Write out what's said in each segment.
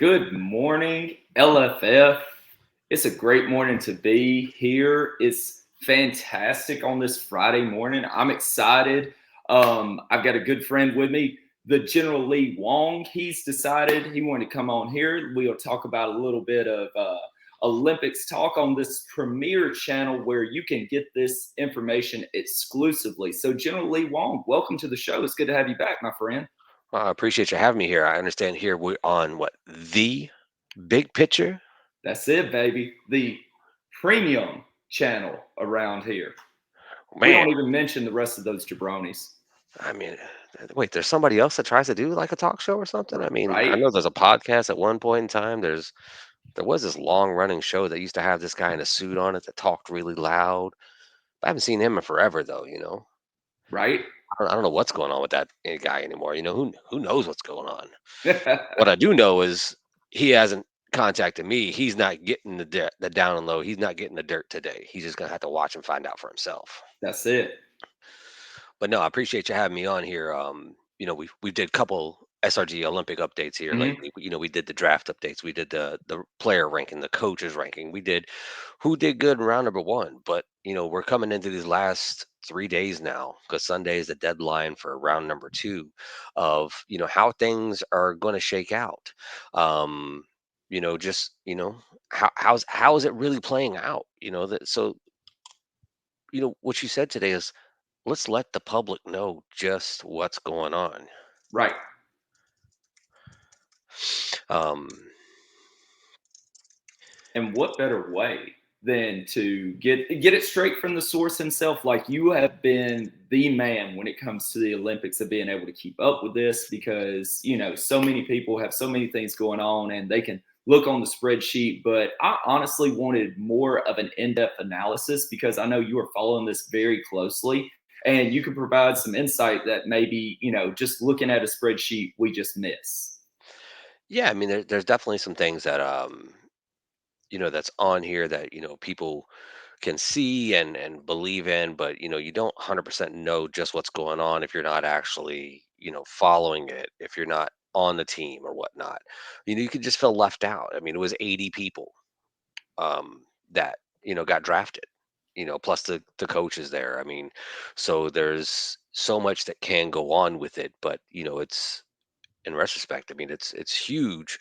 Good morning, LFF. It's a great morning to be here. It's fantastic on this Friday morning. I'm excited. I've got a good friend with me, the General Lee Wong. He's decided he wanted to come on here. We'll talk about a little bit of Olympics talk on this premier channel where you can get this information exclusively. So, General Lee Wong, welcome to the show. It's good to have you back, my friend. Well, I appreciate you having me here. I understand here we're on what the big picture. That's it, baby. The premium channel around here. We Man, don't even mention the rest of those jabronis, I mean, wait, there's somebody else that tries to do like a talk show or something. I mean, I right? know there's a podcast at one point in time. There was this long running show that used to have this guy in a suit on it that talked really loud. I haven't seen him in forever though. Right? I don't know what's going on with that guy anymore. Who knows what's going on. What I do know is he hasn't contacted me. He's not getting the down and low. He's not getting the dirt today. He's just gonna have to watch and find out for himself. That's it. But no, I appreciate you having me on here. We did a couple SRG Olympic updates here Mhm. lately. We did the draft updates. We did the player ranking, the coaches ranking. We did who did good in round number one. But we're coming into these last 3 days now because Sunday is the deadline for round number two of how things are going to shake out. Um, just how is it really playing out? What you said today is let's let the public know just what's going on. Right. Um, And what better way than to get it straight from the source himself? Like you have been the man when it comes to the Olympics of being able to keep up with this because so many people have so many things going on and they can look on the spreadsheet. But I honestly wanted more of an in-depth analysis because I know you are following this very closely and you can provide some insight that maybe just looking at a spreadsheet we just miss. yeah, I mean, there's definitely some things that that's on here that people can see and believe in, but you don't 100% know just what's going on if you're not actually following it, if you're not on the team or whatnot. You could just feel left out. I mean, it was 80 people that got drafted, plus the coaches there. I mean, so there's so much that can go on with it, but it's in retrospect, I mean, it's huge,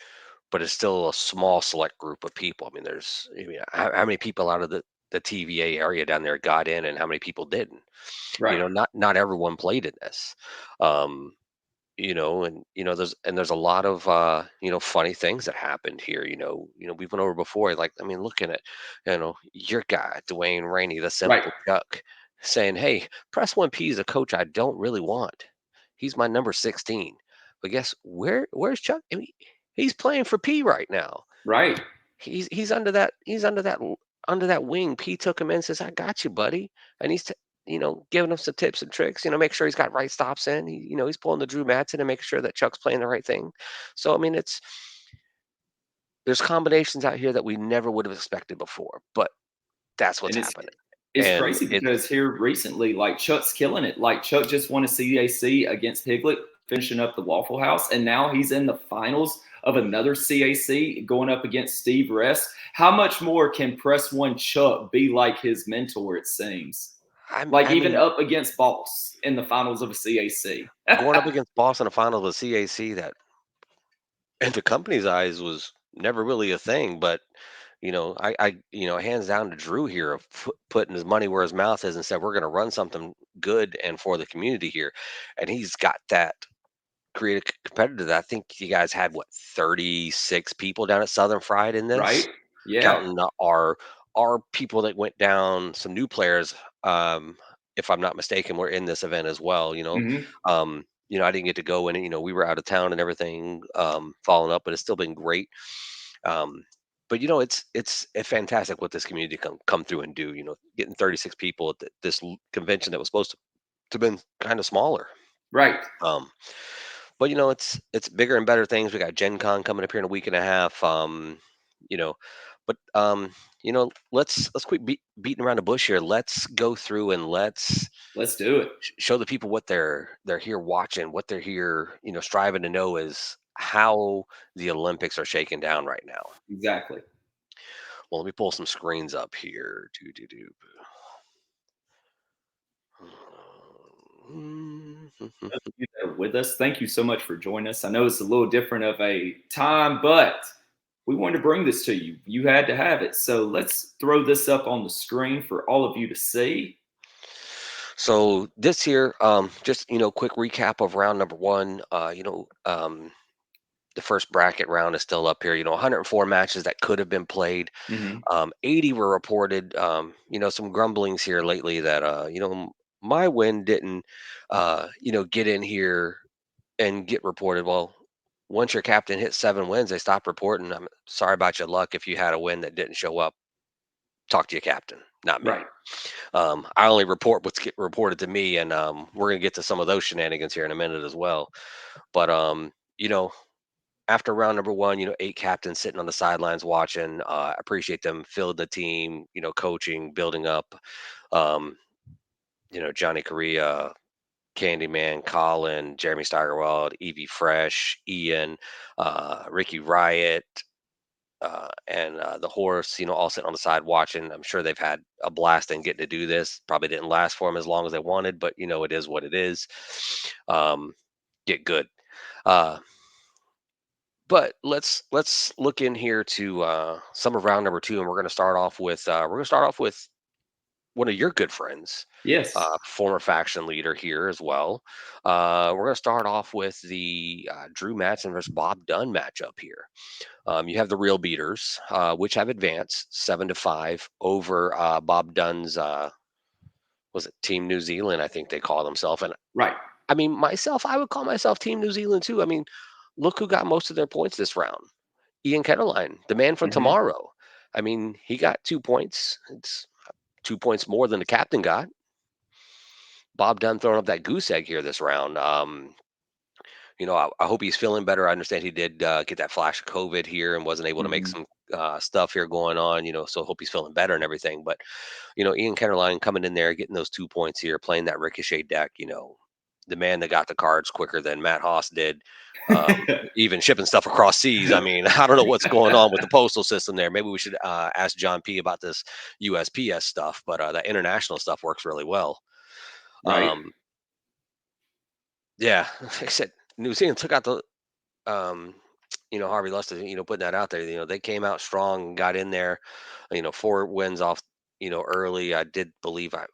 but it's still a small select group of people. I mean, how many people out of the TVA area down there got in, and how many people didn't? Right. Not everyone played in this. Um, there's a lot of funny things that happened here. We've went over before. Like, I mean, looking at your guy Dwayne Rainey, the Right. simple Chuck, saying, "Hey, press 1P is a coach I don't really want. He's my number 16." But guess where's Chuck? I mean, he's playing for P right now. Right. He's under that wing. P took him in and says, "I got you, buddy," and giving him some tips and tricks. Make sure he's got right stops in. He's pulling the Drew Matson and making sure that Chuck's playing the right thing. So I mean, there's combinations out here that we never would have expected before, but that's what's And happening, it's and crazy it's because here recently, like Chuck's killing it. Like Chuck just won a CAC against Piglet, finishing up the Waffle House, and now he's in the finals of another CAC going up against Steve Rest. How much more can Press One Chuck be like his mentor? It seems like I even mean, up against Boss in the finals of a CAC. going up against Boston in a final of the CAC that in the company's eyes was never really a thing, but hands down to Drew here of putting his money where his mouth is and said we're going to run something good and for the community here, and he's got that creative competitor that I think you guys had 36 people down at Southern Fried in Right? this, Yeah. counting our people that went down, some new players. If I'm not mistaken, were in this event as well. Hmm. I didn't get to go in it. We were out of town and everything, following up, but it's still been great. Um, but it's fantastic what this community come through and do. Getting 36 people at this convention that was supposed to have been kind of smaller. Right. Um, but it's bigger and better things. We got Gen Con coming up here in a week and a half. You know, but let's quit beating around the bush here. Let's go through and let's Let's do it. show the people what they're here watching, what they're here, striving to know is how the Olympics are shaken down right now. Exactly. Well, let me pull some screens up here. Do do do. You there with us. Thank you so much for joining us. I know it's a little different of a time, but we wanted to bring this to you. You had to have it. So let's throw this up on the screen for all of you to see. So this year, just quick recap of round number one. The first bracket round is still up here. 104 matches that could have been played. Hmm. 80 were reported. Some grumblings here lately that my win didn't get in here and get reported. Well, once your captain hit 7 wins, they stopped reporting. I'm sorry about your luck if you had a win that didn't show up. Talk to your captain, not me. Right. I only report what's get reported to me, and we're gonna get to some of those shenanigans here in a minute as well. But you know, after round number one, 8 captains sitting on the sidelines watching. Appreciate them filling the team, coaching, building up. Um, Johnny Correa, Candyman, Colin, Jeremy Steigerwald, Evie Fresh, Ian, Ricky Riot, and the horse, all sitting on the side watching. I'm sure they've had a blast in getting to do this. Probably didn't last for them as long as they wanted, but it is what it is. Um, get good. Uh, but let's look in here to some of round number two, and we're gonna start off with one of your good friends, Yes. former faction leader here as well. We're gonna start off with the Drew Matson versus Bob Dunn matchup here. You have the real beaters, which have advanced 7-5 over Bob Dunn's. Was it Team New Zealand? I think they call themselves. And Right. I mean, myself, I would call myself Team New Zealand too. I mean, look who got most of their points this round. Ian Ketterline, the man from Hmm. tomorrow. I mean, he got 2 points. It's 2 points more than the captain got. Bob Dunn throwing up that goose egg here this round. I hope he's feeling better. I understand he did get that flash of COVID here and wasn't able to make Hmm. some stuff here going on. So hope he's feeling better and everything. But Ian Ketterline coming in there, getting those 2 points here, playing that ricochet deck. The man that got the cards quicker than Matt Haas did. Even shipping stuff across seas. I mean, I don't know what's going on with the postal system there. Maybe we should ask John P about this USPS stuff, but that international stuff works really well. Right. Um, yeah, like I said, New Zealand took out the um, Harvey Lester, putting that out there. They came out strong and got in there. 4 wins off, early. I did believe I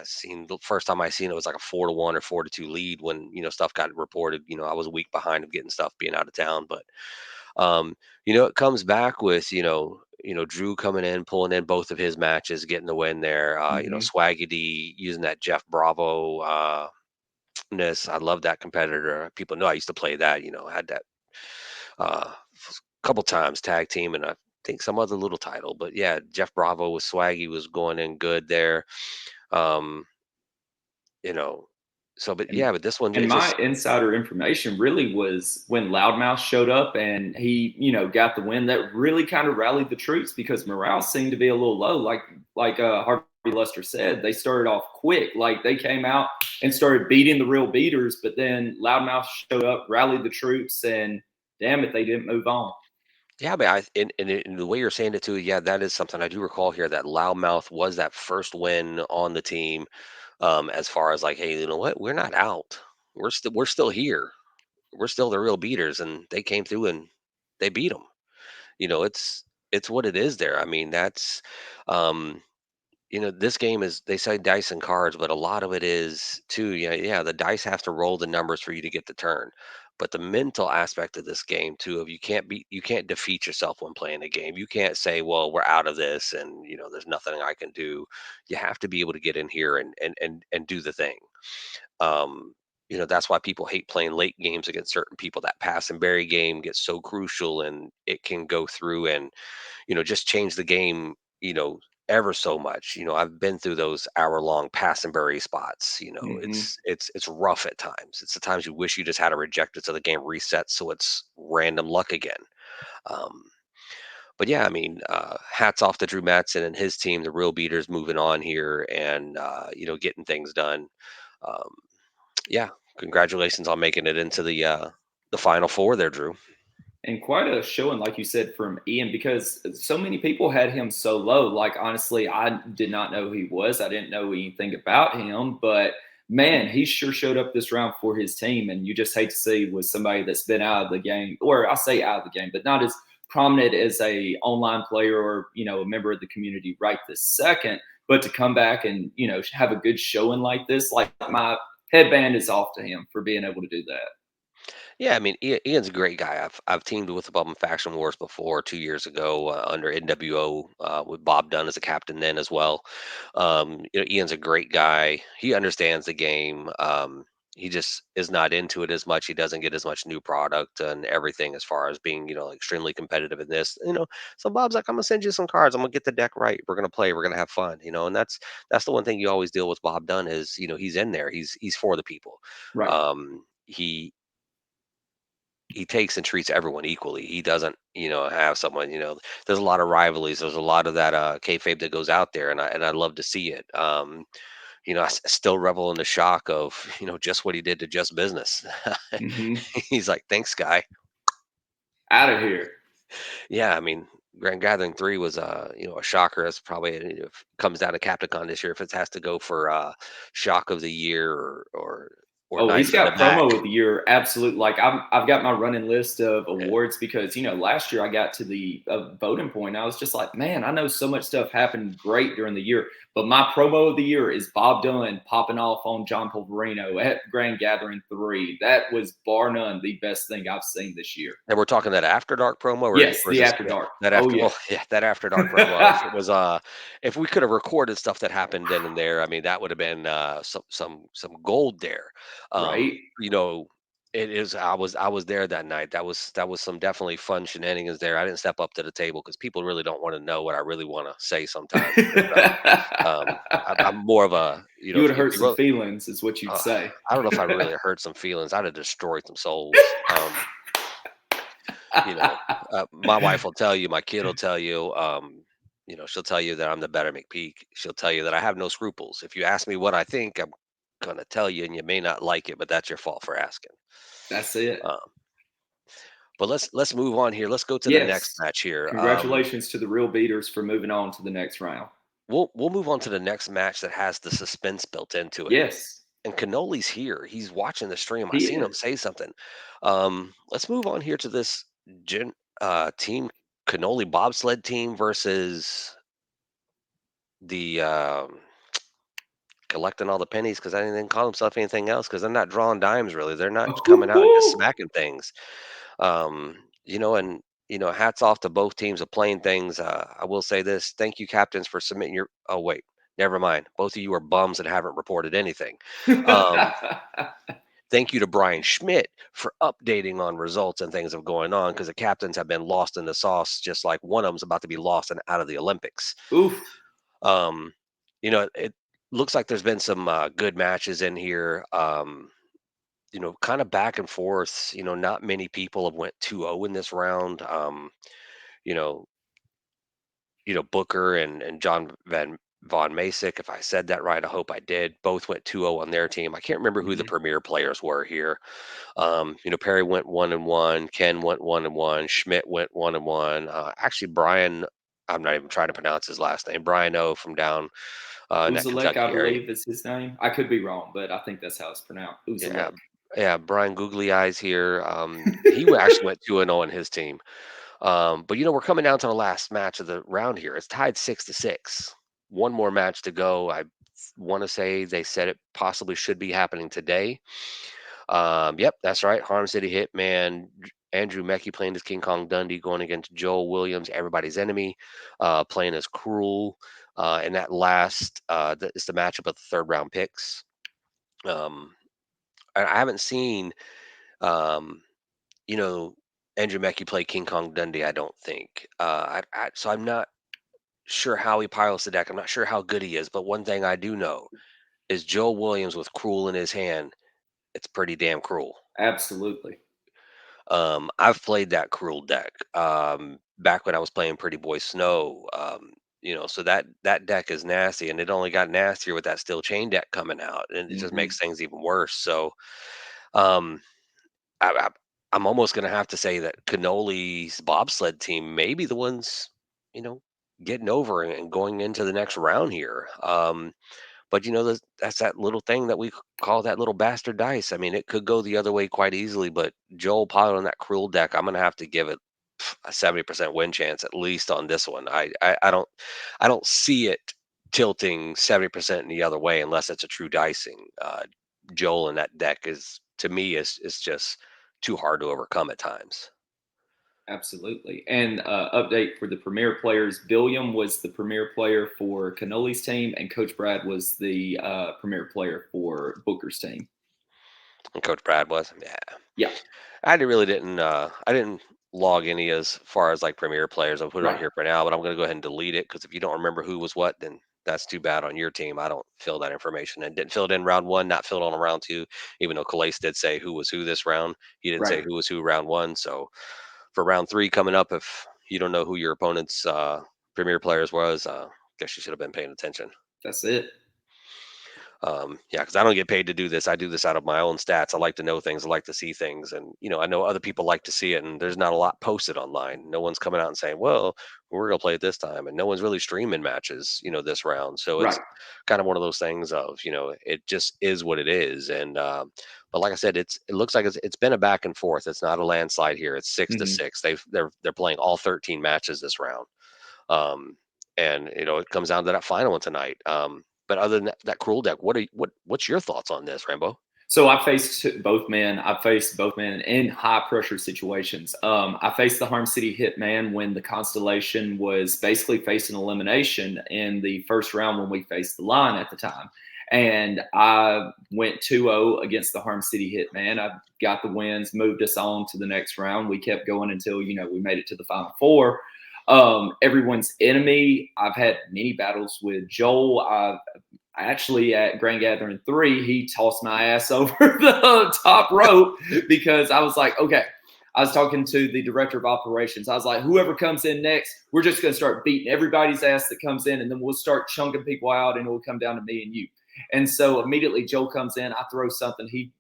seen the first time I seen it was like a 4-1 or 4-2 lead when stuff got reported. I was a week behind of getting stuff being out of town, but it comes back with Drew coming in, pulling in both of his matches, getting the win there. Hmm. Swaggy D using that Jeff Bravo. I love that competitor. People know I used to play that. I had that couple times tag team, and I think some other little title. But yeah, Jeff Bravo with Swaggy was going in good there. Um, you know, but And yeah, but this one and it my just insider information really was when Loudmouth showed up and he, got the win. That really kind of rallied the troops because morale seemed to be a little low. Like Harvey Lester said, they started off quick. Like they came out and started beating the real beaters, but then Loudmouth showed up, rallied the troops, and damn it, they didn't move on. yeah, but in the way you're saying it too, yeah, that is something I do recall here that Loudmouth was that first win on the team. As far as like, hey, you know what, we're not out. We're still here. We're still the real beaters, and they came through and they beat them. It's what it is there. I mean, that's um this game is, they say dice and cards, but a lot of it is too. Yeah, yeah, the dice have to roll the numbers for you to get the turn. But the mental aspect of this game too, of you can't defeat yourself when playing a game. You can't say, well, we're out of this and there's nothing I can do. You have to be able to get in here and do the thing. Um, that's why people hate playing late games against certain people. That pass and bury game gets so crucial, and it can go through and just change the game, ever so much. I've been through those hour-long pass and bury spots. Hmm. It's rough at times. It's the times you wish you just had a rejected so the game resets so it's random luck again. Um, but yeah, I mean, hats off to Drew Matson and his team, the real beaters moving on here and getting things done. Um, yeah, congratulations on making it into the final four there, Drew. And quite a showing, like you said, from Ian, because so many people had him so low. Like, honestly, I did not know who he was. I didn't know anything about him, but man, he sure showed up this round for his team. And you just hate to see with somebody that's been out of the game, or I say out of the game, but not as prominent as a online player or, a member of the community right this second, but to come back and, have a good showing like this, like my headband is off to him for being able to do that. Yeah, I mean, Ian's a great guy. I've teamed with him on Faction Wars before 2 years ago under NWO with Bob Dunn as a captain then as well. Ian's a great guy. He understands the game. He just is not into it as much. He doesn't get as much new product and everything as far as being, like, extremely competitive in this. So Bob's like, I'm gonna send you some cards. I'm gonna get the deck right. We're gonna play. We're gonna have fun. And that's the one thing you always deal with Bob Dunn is, he's in there. He's for the people. Right. He takes and treats everyone equally. He doesn't, have someone, there's a lot of rivalries. There's a lot of that kayfabe that goes out there, and I love to see it. I still revel in the shock of, just what he did to Just Business. Hmm. He's like, "Thanks, guy." Out of here. Yeah, I mean, Grand Gathering 3 was a shocker. It's probably, if it comes down to Capticon this year, if it has to go for shock of the year or Oh, he's knife in the got back. promo of the year. Absolute. Like I've got my running list of Yeah. awards because last year I got to the voting point. I was just like, man, I know so much stuff happened great during the year, but my promo of the year is Bob Dunn popping off on John Pulverino at Grand Gathering 3. That was bar none the best thing I've seen this year. And we're talking that After Dark promo, Yes, or is the this, After yeah, Dark. that Oh after yeah. well, yeah, that After Dark promo. If we could have recorded stuff that happened then and there, I mean, that would have been some gold there. Um, Right. you know, it is. I was there that night. That was some definitely fun shenanigans there. I didn't step up to the table because people really don't want to know what I really want to say sometimes. Because I'm more of a, You would have if hurt you some really, feelings, is what you'd uh, say. I don't know if I really hurt some feelings. I'd have destroyed some souls. You know, my wife will tell you, my kid will tell you, she'll tell you that I'm the better McPeak. She'll tell you that I have no scruples. If you ask me what I think, I'm gonna tell you, and you may not like it, but that's your fault for asking. That's it. Um, but let's move on here. Let's go to the next Yes. match here. Congratulations to the real beaters for moving on to the next round. We'll move on to the next match that has the suspense built into it. Yes, And Canoli's here. He's watching the stream. I he seen him is. say something. Let's move on here to this team Canoli bobsled team versus the collecting all the pennies because I didn't call himself anything else because they're not drawing dimes really. They're not coming out and just Ooh, smacking things. And hats off to both teams of playing things. I will say this: thank you, captains, for submitting your. Oh wait, never mind. Both of you are bums and haven't reported anything. Um, Thank you to Brian Schmidt for updating on results and things of going on because the captains have been lost in the sauce, just like one of them's about to be lost and out of the Olympics. Oof. Um, it looks like there's been some good matches in here. Kind of back and forth. Not many people have went 2-0 in this round. You know, Booker and John Von Masick. If I said that right, I hope I did. Both went 2-0 on their team. I can't remember who the Mhm. premier players were here. Perry went 1-1. Ken went 1-1. Schmidt went 1-1. Actually, Brian. I'm not even trying to pronounce his last name. Brian O from down in that Uzalek, I Kentucky area. believe, is his name. I could be wrong, but I think that's how it's pronounced. Yeah, Uzalek. yeah. Brian Googly Eyes here. Actually went 2-0 on his team. But we're coming down to the last match of the round here. It's tied 6-6. One more match to go. I want to say they said it possibly should be happening today. Yep, that's right. Harm City Hitman, Andrew Mackey playing as King Kong Dundee, going against Joel Williams, everybody's enemy, playing as Cruel. And that last is the matchup of the third round picks. Um, I haven't seen, um, you know, Andrew Mackey play King Kong Dundee. I don't think. So I'm not sure how he pilots the deck. I'm not sure how good he is. But one thing I do know is Joel Williams with Cruel in his hand. It's pretty damn cruel. Absolutely. I've played that Cruel deck back when I was playing Pretty Boy Snow. So that deck is nasty, and it only got nastier with that Steel Chain deck coming out, and it just Hmm. makes things even worse. So, um, I'm almost gonna have to say that Canoli's bobsled team may be the ones, you know, getting over and going into the next round here. But that's that little thing that we call that little bastard dice. I mean, it could go the other way quite easily. But Joel Pilot on that cruel deck, I'm gonna have to give it a 70% win chance at least on this one. I don't see it tilting 70% in the other way unless it's a true dicing. Joel in that deck is to me is just too hard to overcome at times. Absolutely. And update for the premier players: Billiam was the premier player for Canoli's team, and Coach Brad was the premier player for Booker's team. And Coach Brad was, yeah. Yeah, I didn't log any as far as like premier players. I'll put it on right, here for now, but I'm gonna go ahead and delete it because if you don't remember who was what, then that's too bad on your team. I don't fill that information and didn't fill it in round one, not filled on round two, even though Calais did say who was who this round. He didn't right. say who was who round one. So for round three coming up, if you don't know who your opponent's premier players was, guess you should have been paying attention. That's it. Yeah, because I don't get paid to do this. I do this out of my own stats. I like to know things. I like to see things, and I know other people like to see it. And there's not a lot posted online. No one's coming out and saying, "Well, we're gonna play it this time," and no one's really streaming matches, this round. So it's Right. kind of one of those things of, it just is what it is. And but like I said, it looks like it's been a back and forth. It's not a landslide here. It's 6-6. They're playing all 13 matches this round. Um, and it comes down to that final one tonight. But other than that cruel deck, what's your thoughts on this, Rambo? So I faced both men. I faced both men in high pressure situations. I faced the Harm City Hitman when the Constellation was basically facing elimination in the first round when we faced the line at the time. And I went 2-0 against the Harm City Hitman. I got the wins, moved us on to the next round. We kept going until, we made it to the final four. Everyone's enemy. I've had many battles with Joel. Actually, at Grand Gathering 3, he tossed my ass over the top rope because I was like, okay. I was talking to the director of operations. I was like, whoever comes in next, we're just going to start beating everybody's ass that comes in, and then we'll start chunking people out, and it will come down to me and you. And so immediately Joel comes in. I throw something. He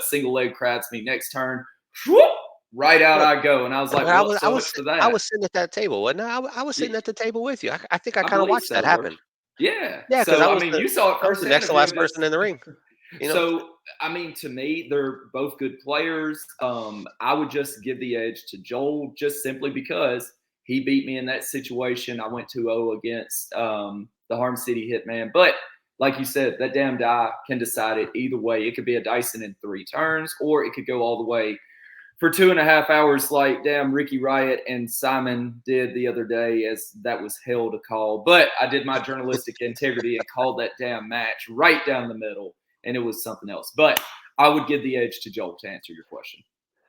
single leg crabs me. Next turn, whoop, right out Look, I go. And I was like, well, well, so much for I that. was sitting at that table, wasn't I? I was sitting at the table with you. I think I I kind of believe watched that so, bro. happen. Yeah. Yeah, because So I mean, you saw it I was the firsthand next of to him last just person in the ring. You know, so I mean, to me, they're both good players. I would just give the edge to Joel just simply because he beat me in that situation. I went 2-0 against the Harm City Hitman. But like you said, that damn die can decide it either way. It could be a Dyson in 3 turns, or it could go all the way for 2.5 hours, like damn Ricky Riot and Simon did the other day, as that was hell to call. But I did my journalistic integrity and called that damn match right down the middle, and it was something else. But I would give the edge to Joel to answer your question.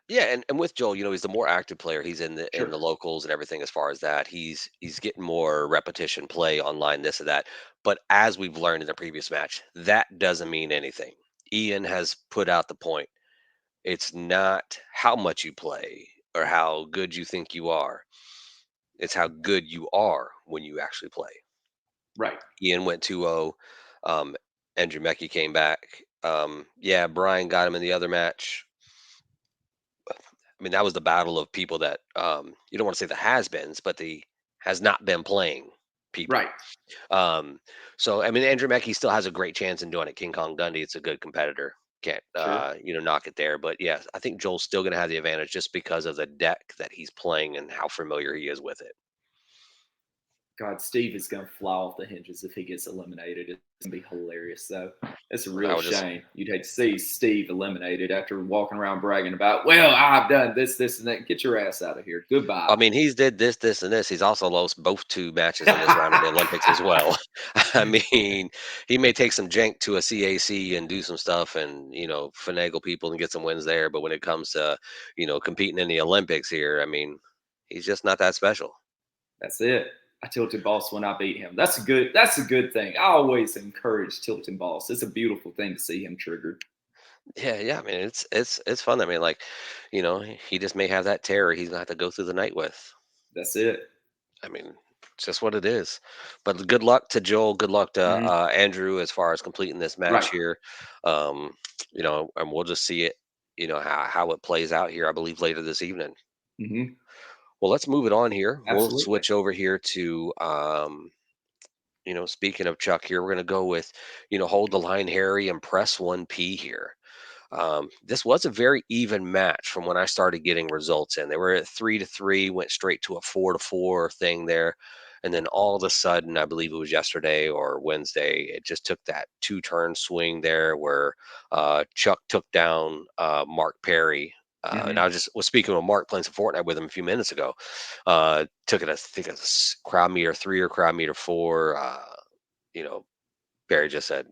yeah, and with Joel, he's the more active player. He's in Sure. the locals and everything as far as that. He's getting more repetition play online, this or that. But as we've learned in the previous match, that doesn't mean anything. Ian has put out the point. It's not how much you play or how good you think you are. It's how good you are when you actually play. Right. Ian went 2-0. Andrew Mecki came back. Yeah, Brian got him in the other match. I mean, that was the battle of people that you don't want to say the has-beens, but the has not been playing people. Right. Um, so I mean, Andrew Mecki still has a great chance in doing it. King Kong Dundee, it's a good competitor. Can't Sure. knock it there. But yes, I think Joel's still going to have the advantage just because of the deck that he's playing and how familiar he is with it. God, Steve is going to fly off the hinges if he gets eliminated. It's going to be hilarious, though. It's a I real would just shame. You'd hate to see Steve eliminated after walking around bragging about, well, I've done this, this, and that. Get your ass out of here. Goodbye. I mean, he's did this, and this. He's also lost both 2 matches in this round of the Olympics as well. I mean, he may take some jank to a CAC and do some stuff and, finagle people and get some wins there, but when it comes to, competing in the Olympics here, I mean, he's just not that special. That's it. I tilted boss when I beat him. That's a good thing. I always encourage tilting boss. It's a beautiful thing to see him triggered. Yeah, yeah. I mean, it's fun. I mean, like, he just may have that terror he's gonna have to go through the night with. That's it. I mean, it's just what it is. But good luck to Joel. Good luck to Hmm. Andrew as far as completing this match Right. here. And we'll just see it. how it plays out here, I believe, later this evening. Hmm. Well, let's move it on here. We'll Absolutely. switch over here to speaking of Chuck here, we're gonna go with, hold the line, Harry, and press 1P here. This was a very even match from when I started getting results in. They were at 3-3, went straight to a 4-4 thing there. And then all of a sudden, I believe it was yesterday or Wednesday, it just took that two-turn swing there where Chuck took down Mark Perry. And Hmm. I was speaking with Mark, playing some Fortnite with him a few minutes ago. Took it, I think, a crowd meter 3 or crowd meter 4. You know, Perry just said,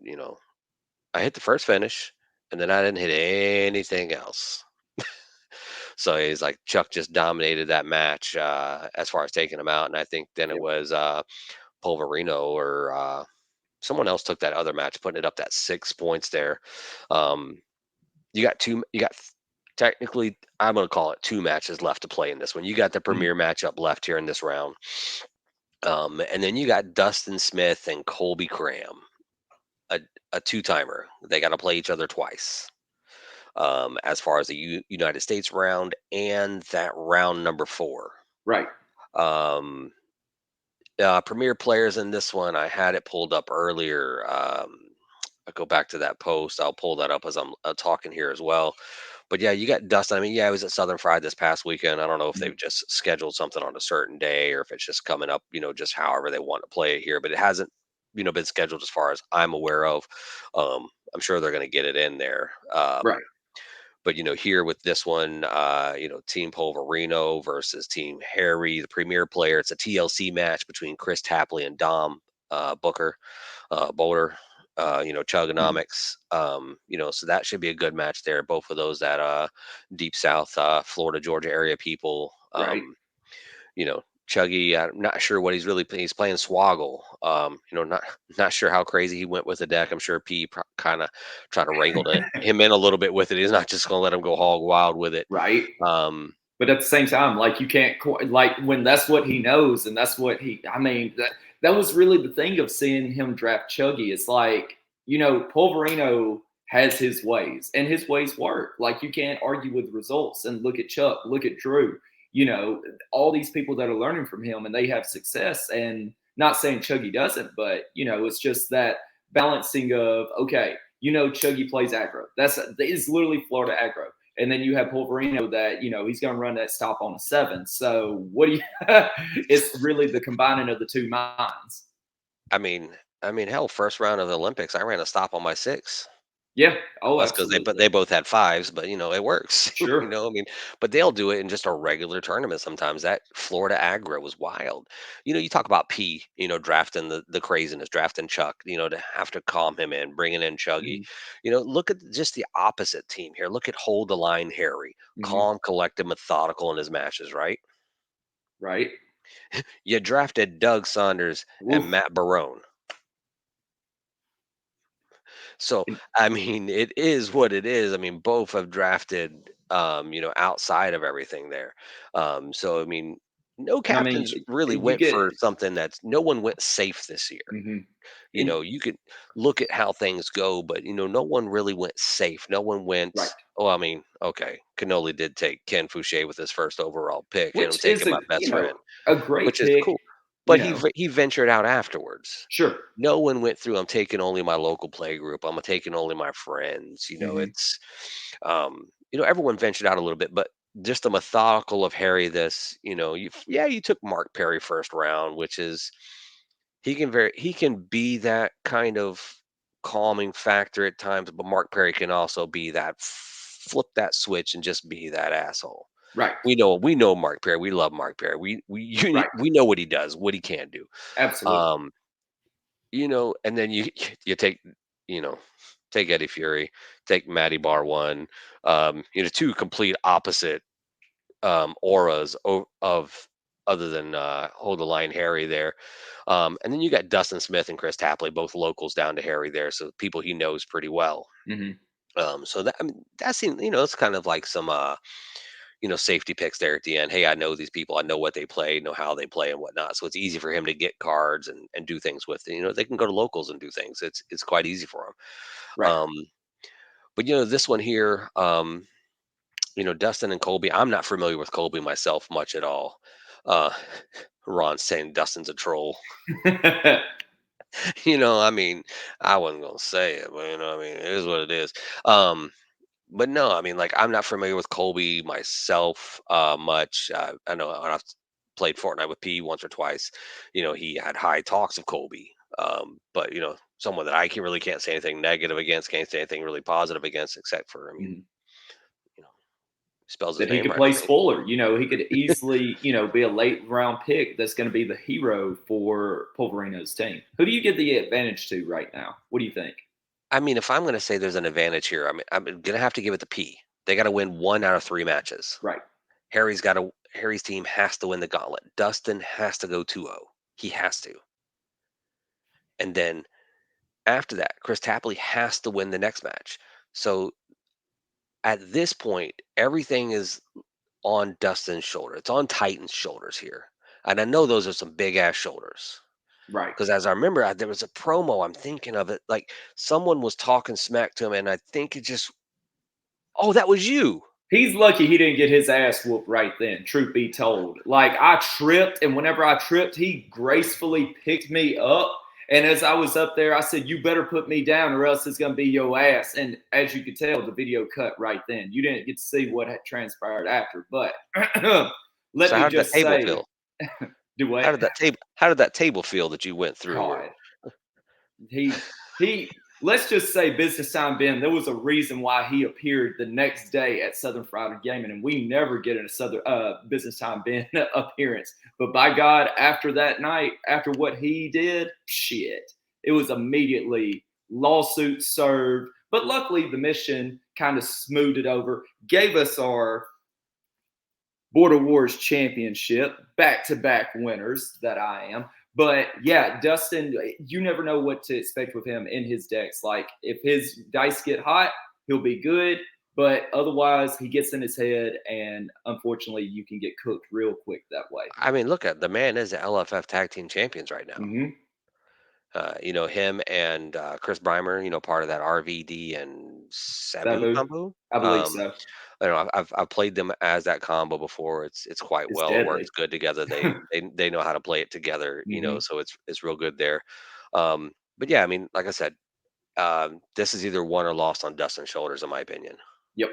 I hit the first finish, and then I didn't hit anything else. So he's like, Chuck just dominated that match as far as taking him out. And I think then it Yep. was Pulverino or someone else took that other match, putting it up that 6 points there. Um, you got technically, I'm going to call it two matches left to play in this one. You got the Mhm. premier matchup left here in this round. And then you got Dustin Smith and Colby Cram, a, a two timer. They got to play each other twice. As far as the United States round and that round number four. Right. Um, Premier players in this one, I had it pulled up earlier. I'll go back to that post. I'll pull that up as I'm talking here as well. But yeah, you got Dustin. I mean, yeah, I was at Southern Fried this past weekend. I don't know if Mhm. they've just scheduled something on a certain day or if it's just coming up, just however they want to play it here. But it hasn't, been scheduled as far as I'm aware of. I'm sure they're going to get it in there. Right. But here with this one, Team Polverino versus Team Harry, the premier player. It's a TLC match between Chris Tapley and Dom Booker, Boulder. Mhm. Chugonomics. So that should be a good match there. Both of those that deep South Florida, Georgia area people. Right. Chuggy, I'm not sure what he's playing Swoggle. Not sure how crazy he went with the deck. I'm sure P kind of tried to wrangle him in a little bit with it. He's not just going to let him go hog wild with it. Right. Um, But at the same time, like you can't like when that's what he knows and that's what he. I mean that was really the thing of seeing him draft Chuggy. It's like Pulverino has his ways and his ways work. Like you can't argue with the results. And look at Chuck, look at Drew. All these people that are learning from him and they have success. And not saying Chuggy doesn't, but it's just that balancing of okay, Chuggy plays aggro. It's literally Florida aggro. And then you have Pulverino that, he's going to run that stop on a 7. So what do you, it's really the combining of the two minds. I mean, hell, first round of the Olympics, I ran a stop on my 6. Yeah. Oh, That's because absolutely. they both had 5s, but, it works, Sure. I mean, but they'll do it in just a regular tournament sometimes. That Florida aggro was wild. You talk about P, drafting the craziness, drafting Chuck, to have to calm him in, bringing in Chuggy. Hmm. Look at just the opposite team here. Look at Hold the Line Harry, Hmm. calm, collected, methodical in his matches, right? Right. You drafted Doug Saunders and Oof. Matt Barone. So, And, I mean, it is what it is. I mean, both have drafted, outside of everything there. So, I mean, no and I mean, captains really you went get, for something no one went safe this year. hmm and You could look at how things go, but, no one really went safe. No one went, right. oh, I mean, okay, Canoli did take Ken Fouché with his first overall pick, and I'm Which is taking my best friend, a great which is pick, cool. you But know, he ventured out afterwards. sure. No one went through, I'm taking only my local play group. I'm taking only my friends. Hmm. Everyone ventured out a little bit, but just the methodical of Harry, you took Mark Perry first round, which is, he can be that kind of calming factor at times, but Mark Perry can also be that flip that switch and just be that asshole. Right. We know Mark Perry. We love Mark Perry. Right. We know what he does, what he can do. Absolutely. Um, and then you you you know, take Eddie Fury, take Matty Bar one, two complete opposite auras of other than Hold the Line Harry there. And then you got Dustin Smith and Chris Tapley, both locals down to Harry there, so people he knows pretty well. Hmm. So that I mean, that seems, it's kind of like some safety picks there at the end. Hey, I know these people. I know what they play, know how they play and whatnot. So it's easy for him to get cards and do things with. They can go to locals and do things. It's quite easy for him. Right. Um, but this one here. Dustin and Colby. I'm not familiar with Colby myself much at all. Uh, Ron saying Dustin's a troll. I mean, I wasn't gonna say it, but I mean, it is what it is. Um, but no, I mean, like, I'm not familiar with Colby myself much. I know when I've played Fortnite with P once or twice. He had high talks of Colby, but someone that I really can't say anything negative against, can't say anything really positive against, except for, I mean, Mhm. you know, spells his That he name could right play for me. spoiler. He could easily, be a late round pick that's going to be the hero for Pulverino's team. Who do you give the advantage to right now? What do you think? I mean, if I'm going to say there's an advantage here, I'm going to have to give it to P. They got to win 1 out of 3 matches. Right. Harry's team has to win the gauntlet. Dustin has to go 2-0. He has to. And then after that, Chris Tapley has to win the next match. So at this point, everything is on Dustin's shoulder. It's on Titan's shoulders here. And I know those are some big ass shoulders. Right. Because as I remember, there was a promo. I'm thinking of it. Like someone was talking smack to him, and I think it just, oh, that was you. He's lucky he didn't get his ass whooped right then, truth be told. Like, I tripped, and whenever I tripped, he gracefully picked me up. And as I was up there, I said, "You better put me down, or else it's going to be your ass." And as you could tell, the video cut right then. You didn't get to see what had transpired after. But let So me how did that just table say, feel? do How what? did that table? How did that table feel that you went through here? God, he let's just say business time Ben, there was a reason why he appeared the next day at Southern Friday Gaming, and we never get a Southern business time Ben appearance. But by God, after that night, after what he did, shit, it was immediately lawsuit served. But luckily the mission kind of smoothed it over, gave us our Border Wars championship, back to back winners that I am. But yeah, Dustin, you never know what to expect with him in his decks. Like, if his dice get hot, he'll be good. But otherwise, he gets in his head, and unfortunately, you can get cooked real quick that way. I mean, look at the man is the LFF Tag Team Champions right now. Mm-hmm. Him and Chris Breimer, part of that RVD and Sabu Sabu, combo. I believe so. I don't know. I've played them as that combo before. It's quite It's well. It deadly. works good together. They know how to play it together. Mm-hmm. So it's real good there. But yeah, I mean, like I said, this is either won or lost on Dustin's shoulders, in my opinion. Yep.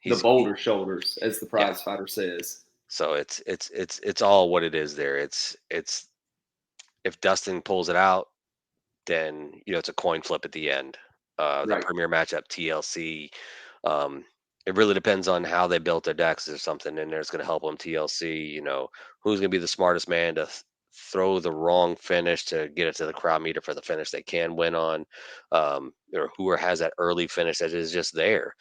The He boulder shoulders, as the Yeah. prize fighter says. So it's all what it is there. It's if Dustin pulls it out, then it's a coin flip at the end. The Right. premier matchup TLC. Um, it really depends on how they built their decks. There's something in there that's going to help them TLC. Who's going to be the smartest man to throw the wrong finish to get it to the crowd meter for the finish they can win on, or who has that early finish that is just there.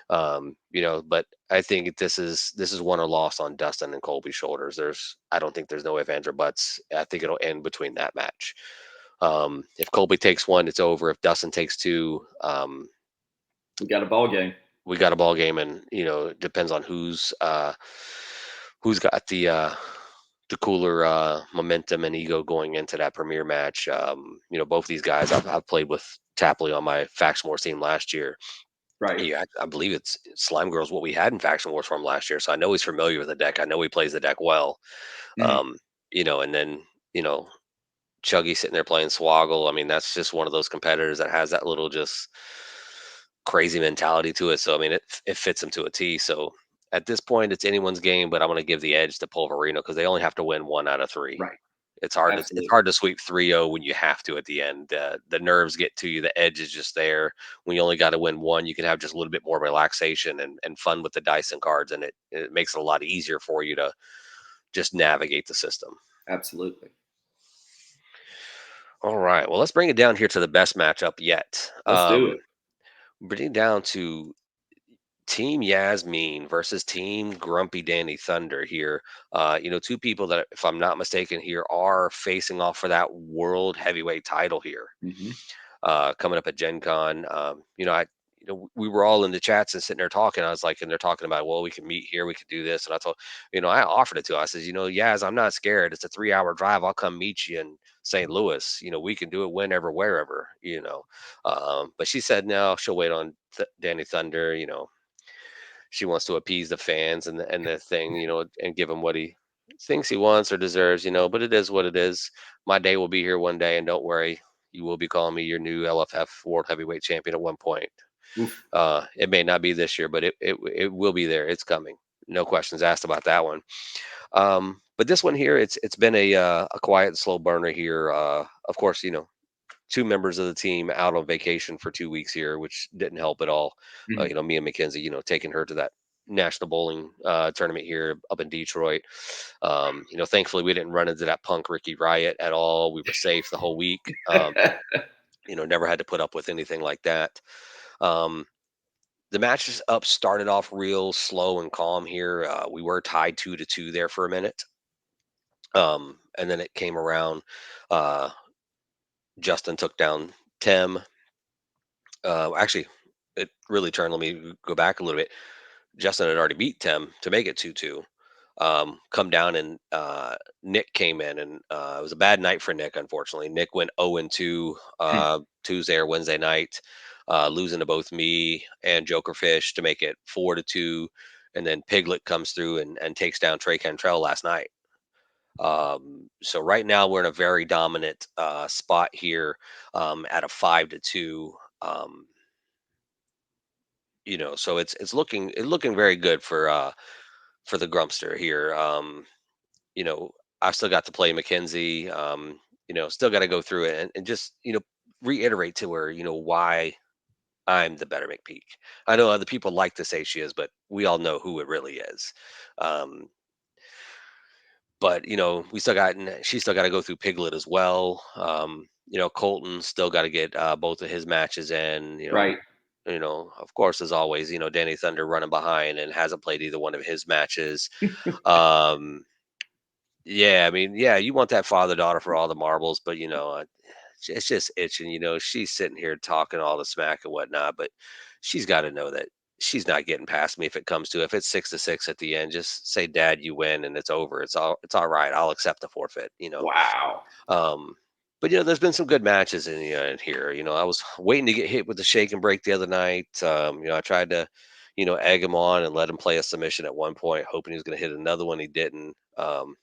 But I think this is won or lost on Dustin and Colby's shoulders. I don't think there's no ifs, ands, or buts. I think it'll end between that match. If Colby takes one, it's over. If Dustin takes two, We got a ball game. we got a ball game, and it depends on who's got the cooler momentum and ego going into that premier match. Both these guys I've played with Tapley on my Faction Wars team last year. Right. Yeah, I believe it's Slime Girl's what we had in Faction Wars from last year, so I know he's familiar with the deck. I know he plays the deck well. Mm. Um, and then Chuggy sitting there playing Swoggle. I mean, that's just one of those competitors that has that little just crazy mentality to it. So I mean, it fits him to a T. So at this point, it's anyone's game, but I'm going to give the edge to Pulverino because they only have to win 1 out of 3. Right. It's Absolutely. hard to sweep 3-0 when you have to at the end. The nerves get to you. The edge is just there. When you only got to win one, you can have just a little bit more relaxation and fun with the dice and cards, and it makes it a lot easier for you to just navigate the system. Absolutely. All right. Well, let's bring it down here to the best matchup yet. Let's do it. Bring it down to Team Yasmin versus Team Grumpy Danny Thunder here. Two people that, if I'm not mistaken, here are facing off for that world heavyweight title here. Mm-hmm. Coming up at Gen Con. We were all in the chats and sitting there talking. I was like, and they're talking about, well, we can meet here, we could do this. And I told, I offered it to her. I says, Yaz, I'm not scared. It's a 3-hour drive. I'll come meet you in St. Louis. We can do it whenever, wherever. But she said, no, she'll wait on Danny Thunder. she wants to appease the fans and the thing, and give him what he thinks he wants or deserves, but it is what it is. My day will be here one day, and don't worry, you will be calling me your new LFF World Heavyweight Champion at one point. Oof. It may not be this year, but it will be there. It's coming. No questions asked about that one. But this one here, it's been a quiet, slow burner here. Of course, two members of the team out on vacation for 2 weeks here, which didn't help at all. Mhm. Me and Mackenzie, taking her to that national bowling tournament here up in Detroit. Thankfully we didn't run into that punk Ricky riot at all. We were safe the whole week. Never had to put up with anything like that. Um, the matches up started off real slow and calm here. We were tied 2-2 there for a minute. And then it came around. Uh, Justin took down Tim. Actually, it really turned. Let me go back a little bit. Justin had already beat Tim to make it 2-2. Come down and Nick came in, and it was a bad night for Nick. Unfortunately, Nick went 0-2 Tuesday or Wednesday night, losing to both me and Jokerfish to make it 4-2. And then Piglet comes through and takes down Trey Cantrell last night. So right now we're in a very dominant spot here at a 5-2. Um, so it's looking very good for the Grumpster here. You know, I've still got to play Mackenzie. Still got to go through it and just reiterate to her, why I'm the better McPeak. I know other people like to say she is, but we all know who it really is. Um, but we still got and she still got to go through Piglet as well. Colton still got to get both of his matches in. Right. Of course, as always, Danny Thunder running behind and hasn't played either one of his matches. Um, yeah, I mean, yeah, you want that father daughter for all the marbles, but it's just itching. She's sitting here talking all the smack and whatnot, but she's got to know that she's not getting past me if it comes to if it's 6-6 at the end. Just say, "Dad, you win," and it's over. It's all right. I'll accept the forfeit. Wow. Um, but there's been some good matches in here. I was waiting to get hit with the shake and break the other night. I tried to, egg him on and let him play a submission at one point, hoping he was going to hit another one. He didn't.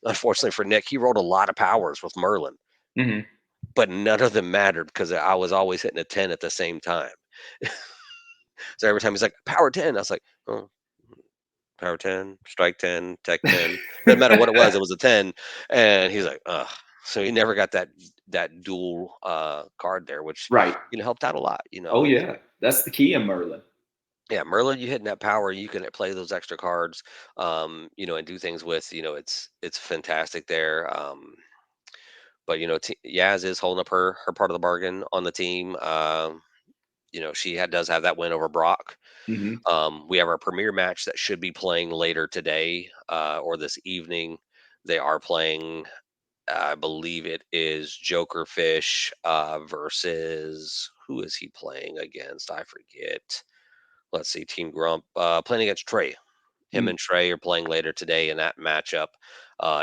Unfortunately for Nick, he rolled a lot of powers with Merlin, Mhm. but none of them mattered because I was always hitting a 10 at the same time. So every time he's like, power 10, I was like, oh, power 10, strike 10, tech 10. Doesn't matter what it was a 10. And he's like, ugh. So he never got that dual card there, which Right. helped out a lot. Oh yeah, that's the key in Merlin. Yeah, Merlin, you hitting that power, you can play those extra cards, and do things with. It's fantastic there. But Yaz is holding up her part of the bargain on the team. She does have that win over Brock. Mhm. We have our premier match that should be playing later today or this evening. They are playing. I believe it is Jokerfish versus who is he playing against? I forget. Let's see, Team Grump playing against Trey. Him Mm. and Trey are playing later today in that matchup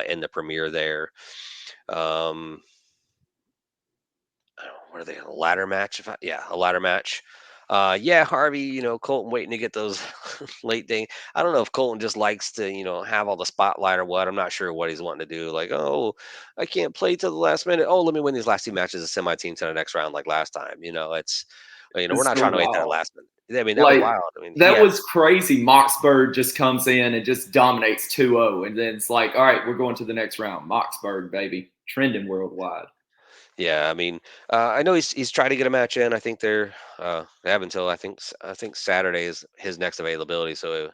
in the premiere there. Um, what are they? A ladder match? Yeah, a ladder match. Yeah, Harvey. Colton waiting to get those late thing. I don't know if Colton just likes to, have all the spotlight or what. I'm not sure what he's wanting to do. Like, oh, I can't play till the last minute. Oh, let me win these last two matches of semi-team to the next round, like last time. We're It's not so trying to wait that wild. last minute. I mean, that was Like, wild. I mean, he that had was crazy. Moxberg just comes in and just dominates 2-0, and then it's like, all right, we're going to the next round. Moxberg, baby, trending worldwide. Yeah, I mean, I know he's trying to get a match in. I think they have until I think Saturday is his next availability. So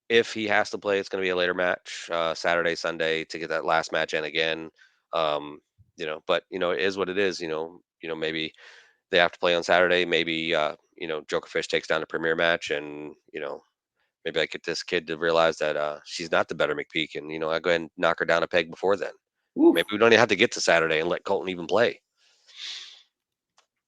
if he has to play, it's going to be a later match, Saturday, Sunday, to get that last match in again. But it is what it is. Maybe they have to play on Saturday. Maybe Jokerfish takes down the premier match, and maybe I get this kid to realize that she's not the better McPeak, and I go ahead and knock her down a peg before then. Oof. Maybe we don't even have to get to Saturday and let Colton even play.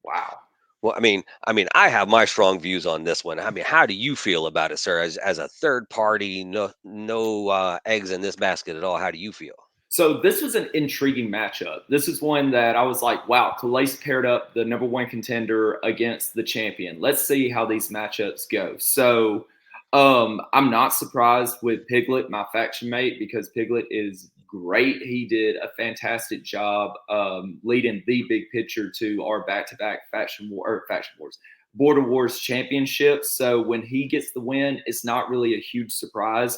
Wow. Well, I have my strong views on this one. I mean, how do you feel about it, sir? As a third party, no eggs in this basket at all. How do you feel? So this was an intriguing matchup. This is one that I was like, wow, Calais paired up the number one contender against the champion. Let's see how these matchups go. So I'm not surprised with Piglet, my faction mate, because Piglet is great. He did a fantastic job leading the big picture to our back-to-back faction wars, Border Wars championships. So when he gets the win, it's not really a huge surprise.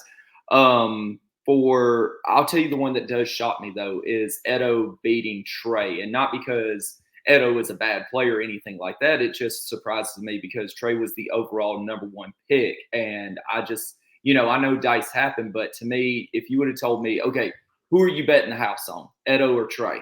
I'll tell you the one that does shock me though is Edo beating Trey, and not because Edo is a bad player or anything like that. It just surprises me because Trey was the overall #1 pick. And I know dice happen, but to me, if you would have told me, okay, who are you betting the house on, Edo or Trey?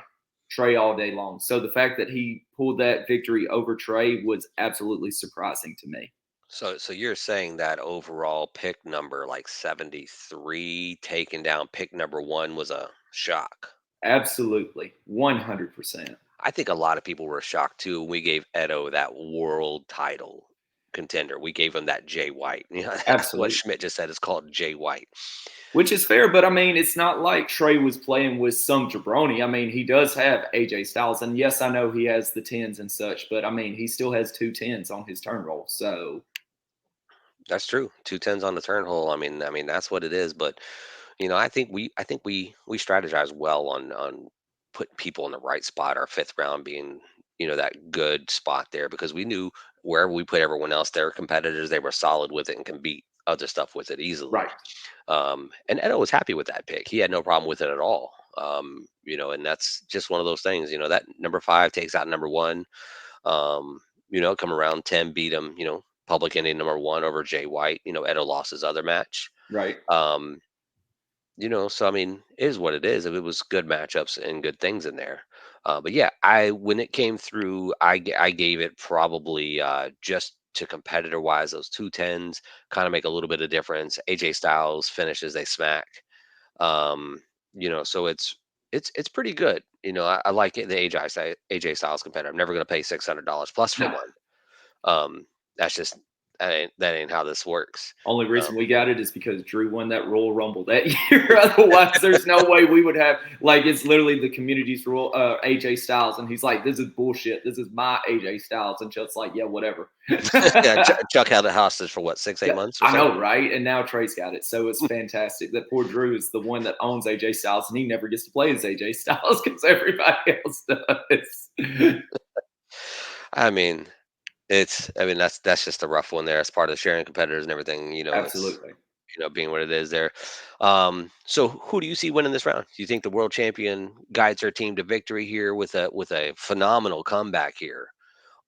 Trey all day long. So the fact that he pulled that victory over Trey was absolutely surprising to me. So you're saying that overall pick number like 73 taken down pick number 1 was a shock. Absolutely. 100%. I think a lot of people were shocked too when we gave Edo that world title contender. We gave him that Jay White. What Absolutely. Schmidt just said is called Jay White. Which is fair, but I mean, it's not like Trey was playing with some jabroni. I mean, he does have AJ Styles, and yes, I know he has the tens and such, but I mean, he still has two tens on his turn roll. So, That's true. Two tens on the turn hole. I mean that's what it is. But I think we strategize well on putting people in the right spot. Our fifth round being that good spot there because we knew wherever we put everyone else, their competitors, they were solid with it and can beat other stuff with it easily. right, And Edo was happy with that pick. He had no problem with it at all. And that's just one of those things. That number 5 takes out number 1. Come around 10, beat him. Public ending number 1 over Jay White. Edo lost his other match. right. Um, so I mean, it is what it is. It was good matchups and good things in there. But yeah, I when it came through, I gave it probably just to competitor wise, those 2 tens kind of make a little bit of difference. AJ Styles finishes they smack. Um, so it's pretty good. I like it, the AJ Styles competitor. I'm never gonna pay $600 plus for No, one. Um, that's just that ain't how this works. only Um, reason we got it is because Drew won that Royal Rumble that year. Otherwise, there's no way we would have, like, it's literally the community's rule, AJ Styles. And he's like, this is bullshit. This is my AJ Styles. And Chuck's like, yeah, whatever. yeah, Chuck held it hostage for what, 6, 8 months or I so. know, right? And now Trey's got it. So it's fantastic that poor Drew is the one that owns AJ Styles and he never gets to play as AJ Styles because everybody else does. I mean, that's just a rough one there. As part of sharing competitors and everything. It's Absolutely. being what it is there. So who do you see winning this round? Do you think the world champion guides her team to victory here with a phenomenal comeback here,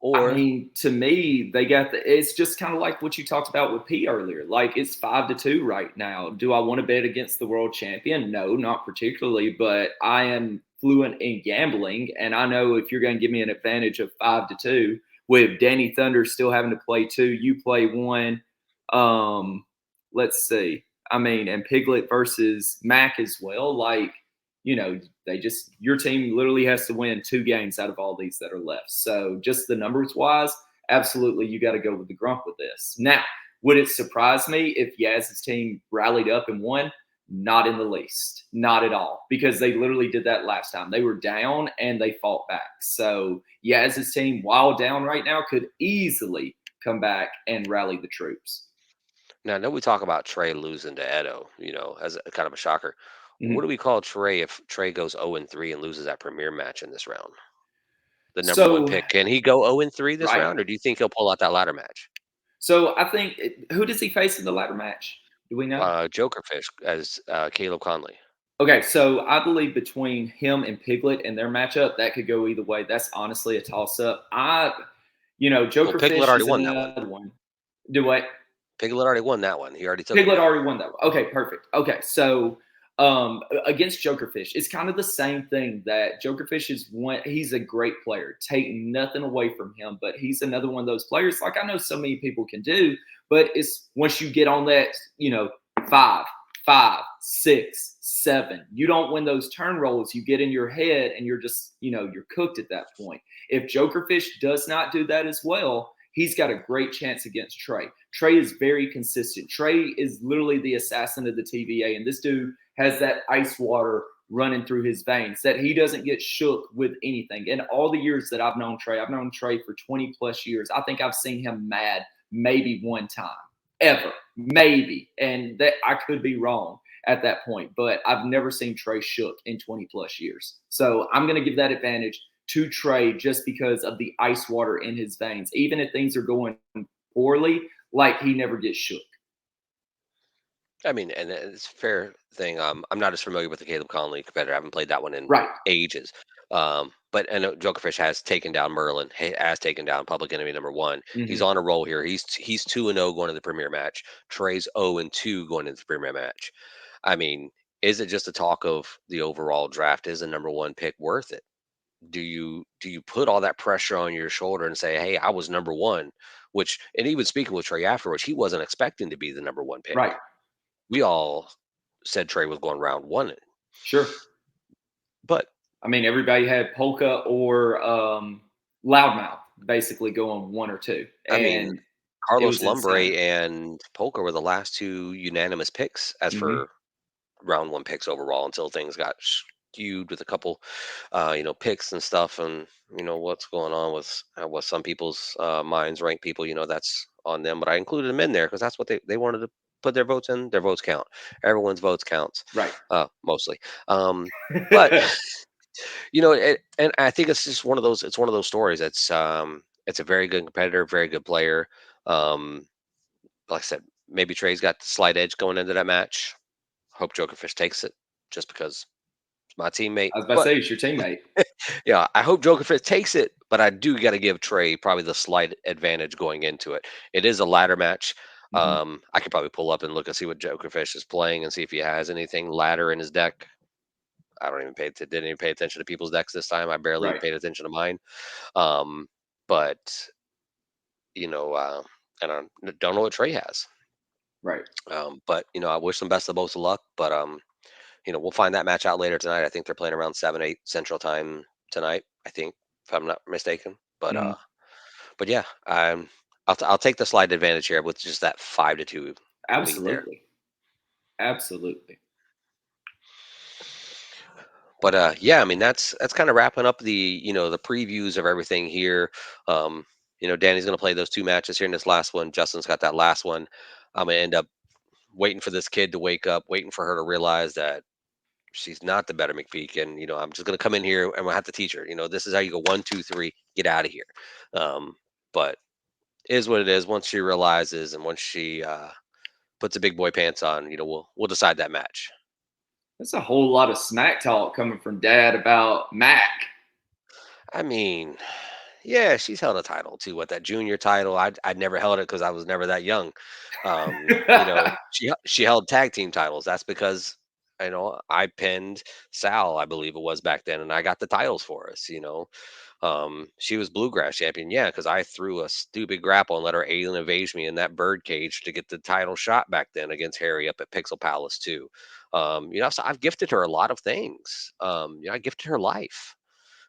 I or mean, to me, it's just kind of like what you talked about with P earlier. Like it's 5-2 right now. Do I want to bet against the world champion? No, not particularly, but I am fluent in gambling. And I know if you're going to give me an advantage of 5-2 with Danny Thunder still having to play 2, you play 1. Um, let's see. I mean, and Piglet versus Mack as well. Like, your team literally has to win 2 games out of all these that are left. So just the numbers wise, absolutely you got to go with the Grump with this. Now, would it surprise me if Yaz's team rallied up and won? Not in the least, not at all, because they literally did that last time. They were down and they fought back. So Yaz's team, while down right now, could easily come back and rally the troops. now I know we talk about Trey losing to Edo, as a kind of a shocker. What do Mhm. we call Trey if Trey goes 0-3 and loses that premier match in this round? The number 1 So, pick. Can he go 0-3 this right. round, or do you think he'll pull out that ladder match? So I think who does he face in the ladder match? Do we know? Jokerfish as Caleb Conley. Okay, so I believe between him and Piglet and their matchup, that could go either way. That's honestly a toss up. Well, Piglet Jokerfish already is won that one. another one. Do what? Piglet already won that one. He already took him Piglet down. already won that one. Okay, perfect. Okay, so against Jokerfish, it's kind of the same thing that Jokerfish is one. He's a great player. Take nothing away from him, but he's another one of those players. Like I know so many people can do, but it's once you get on that, 5, 5, 6, 7. You don't win those turn rolls. You get in your head, and you're just, you're cooked at that point. If Jokerfish does not do that as well, he's got a great chance against Trey. Trey is very consistent. Trey is literally the assassin of the TVA, and this dude has that ice water running through his veins that he doesn't get shook with anything. In all the years that I've known Trey, I've known Trey for 20 plus years. I think I've seen him mad maybe one time ever. maybe, and that I could be wrong at that point, but I've never seen Trey shook in 20 plus years. So I'm going to give that advantage to Trey just because of the ice water in his veins. Even if things are going poorly, like he never gets shook. I mean, and it's a fair thing. I'm not as familiar with the Caleb Conley competitor. I haven't played that one in Right. ages. But I know Jokerfish has taken down Merlin, has taken down Public Enemy number one. He's Hmm. on a roll here. He's 2-0 going to the premier match. Trey's 0-2 going into the premier match. I mean, is it just a talk of the overall draft? Is the number one pick worth it? Do you put all that pressure on your shoulder and say, hey, I was number one? Which, and even speaking with Trey afterwards, he wasn't expecting to be the number one Right. pick. We all said Trey was going round one, Sure. but I mean, everybody had Polka or Loudmouth basically going one or two, I mean, and it Carlos was insane. Lumbre and Polka were the last two unanimous picks as Hmm. for round one picks overall until things got skewed with a couple, picks and stuff, and what's going on with what some people's minds rank people. That's on them, but I included them in there because that's what they wanted to put their votes in. Their votes count. Everyone's votes counts, Right. mostly. But and I think it's just one of those. It's one of those stories. It's a very good competitor, very good player. Um, like I said, maybe Trey's got the slight edge going into that match. Hope Jokerfish takes it just because it's my teammate. I was about to But say it's your teammate. yeah, I hope Jokerfish takes it. But I do got to give Trey probably the slight advantage going into it. It is a ladder match. Hmm. I could probably pull up and look and see what Jokerfish is playing and see if he has anything ladder in his deck. I don't even didn't even pay attention to people's decks this time. I barely Right. paid attention to mine. Um, but you know, uh, and I don't know what Trey has. Right. But I wish them best of both of luck. But we'll find that match out later tonight. I think they're playing around 7, 8 Central Time tonight. I think, if I'm not mistaken. Hmm. But yeah, I'll take the slight advantage here with just that 5-2 lead there. Absolutely. Absolutely. But yeah, I mean that's kind of wrapping up the previews of everything here. Um, Danny's gonna play those two matches here in this last one. Justin's got that last one. I'm gonna end up waiting for this kid to wake up, waiting for her to realize that she's not the better McPeak, and I'm just gonna come in here and we'll have to teach her. This is how you go 1, 2, 3, get out of here. Um, but it is what it is. Once she realizes and once she puts the big boy pants on, we'll decide that match. That's a whole lot of smack talk coming from Dad about Mac. I mean, yeah, she's held a title too. What, that junior title? I'd never held it because I was never that young. She held tag team titles. That's because I pinned Sal, I believe it was back then, and I got the titles for us. She was bluegrass champion, yeah, because I threw a stupid grapple and let her alien evade me in that bird cage to get the title shot back then against Harry up at Pixel Palace too. So I've gifted her a lot of things. I gifted her life.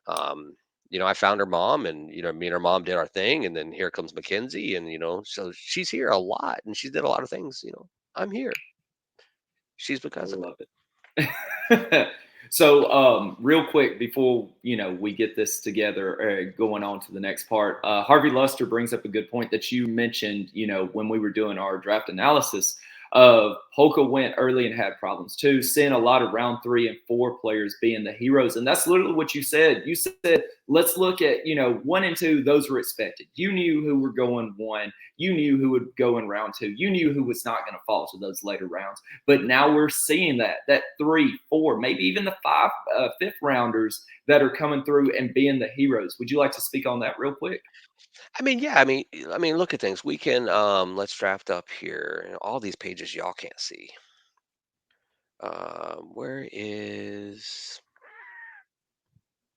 um, I found her mom, and me and her mom did our thing, and then here comes Mackenzie, and so she's here a lot, and she did a lot of things. I'm here. She's I because of it. love it. So, real quick before we get this together, going on to the next part, Harvey Luster brings up a good point that you mentioned. When we were doing our draft analysis, Polka went early and had problems too, seeing a lot of round 3 and 4 players being the heroes, and that's literally what you said. You said, let's look at 1 and 2; those were expected. You knew who were going one. You knew who would go in round 2. You knew who was not going to fall to those later rounds. But now we're seeing that 3, 4, maybe even the fifth rounders that are coming through and being the heroes. Would you like to speak on that real quick? I mean, yeah, I mean, look at things. We can let's draft up here. All these pages y'all can't see. Where is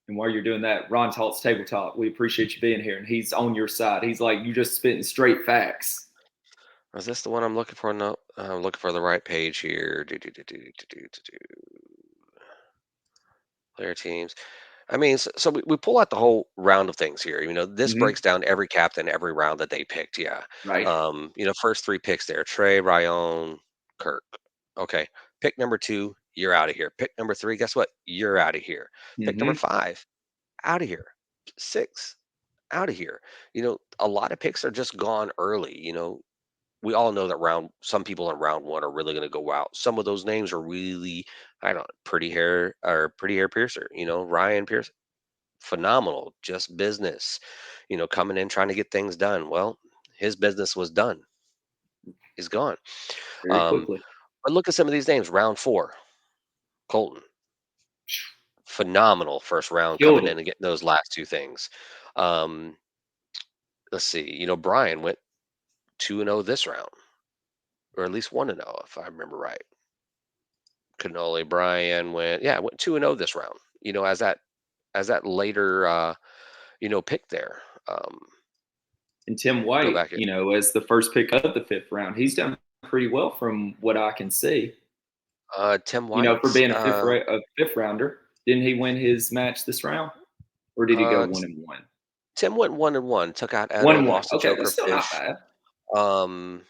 And while you're doing that, Ron Talks Table Talk, we appreciate you being here. And he's on your side. He's like, you just spitting straight facts. is this the one I'm looking for? No, I'm looking for the right page here. Player teams. I mean, so we pull out the whole round of things here. This Hmm. breaks down every captain, every round that they picked. Yeah. Right. First three picks there: Trey, Ryan, Kirk. Okay. Pick number two, you're out of here. Pick number three, guess what? You're out of here. Pick number Hmm. five, out of here. Six, out of here. A lot of picks are just gone early. we all know that round some people in round one are really going to go out. Some of those names are really, I don't know, pretty hair piercer. Ryan Pierce, phenomenal, just business. Coming in trying to get things done. Well, his business was done. He's gone. very Um, quickly. but look at some of these names. Round four, Colton, phenomenal first round Killed coming him. in and getting those last two things. Um, let's see. Brian went 2-0 this round, or at least 1-0 if I remember right. Canoli Brian went 2-0 this round. As that later pick there. And Tim Go White, back at as the first pick of the fifth round, he's done pretty well from what I can see. Tim For White. being a fifth rounder, didn't he win his match this round, or did he go Uh, 1-1? Tim went 1-1, took out One Edo, and one. lost to Okay, that's Joker still not Fish. bad. Um,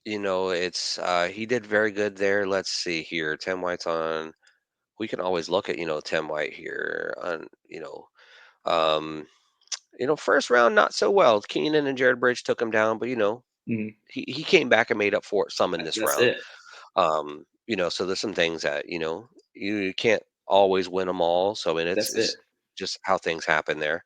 it's he did very good there. Let's see here. Tim White's on. We can always look at Tim White here on um first round not so well. Keenan and Jared Bridge took him down, but Mhm. he came back and made up for it some in this That's round. it. So there's some things that you can't always win them all. So I mean, it's That's it. it's just how things happen there.